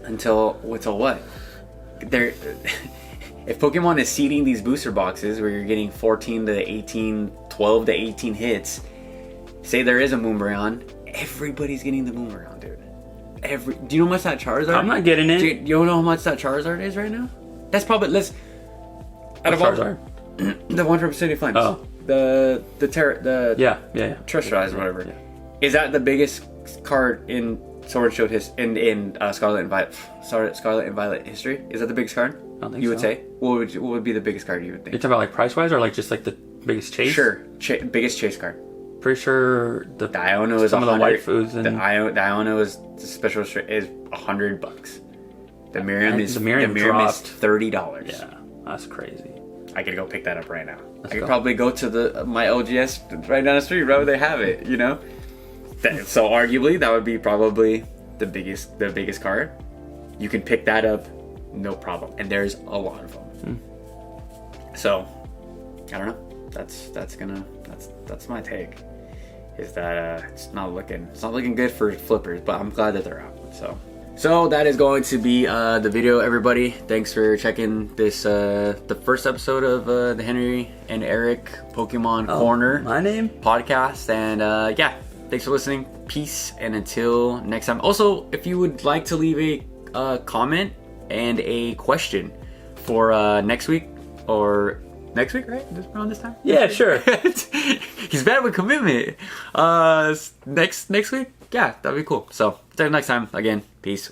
Until what? They're if Pokemon is seeding these booster boxes where you're getting 14 to 18, 12 to 18 hits, say there is a Moonbreon, everybody's getting the Moonbreon, dude. Do you know how much that Charizard? I'm not getting it. Do you know how much that Charizard is right now? That's probably Charizard. The one from City of Flames. Oh. The yeah. Terrestrialized, whatever. Yeah. Is that the biggest card in Sword and Shield in Scarlet and Violet history? Is that the biggest card? I don't think you so. would say? What would be the biggest card you would think? You're talking about like price wise or like just like the biggest chase? Sure, biggest chase card. Pretty sure the Iono is some of the waifus and the Iono is the special is $100. The Miriam is $30. Yeah, that's crazy. I could go pick that up right now. I could go. probably go to my LGS right down the street, right where they have it. You know, so arguably that would be probably the biggest card. You can pick that up, no problem. And there's a lot of them. So I don't know. That's my take. Is that it's not looking good for flippers, but I'm glad that they're out. So that is going to be the video, everybody. Thanks for checking this the first episode of the Henry and Eric Pokemon Corner my name podcast. And yeah, thanks for listening. Peace, and until next time. Also, if you would like to leave a comment and a question for next week or next week, right? Just around this time? Yeah, sure. He's bad with commitment. Next week? Yeah, that'd be cool. So, until next time, again, peace.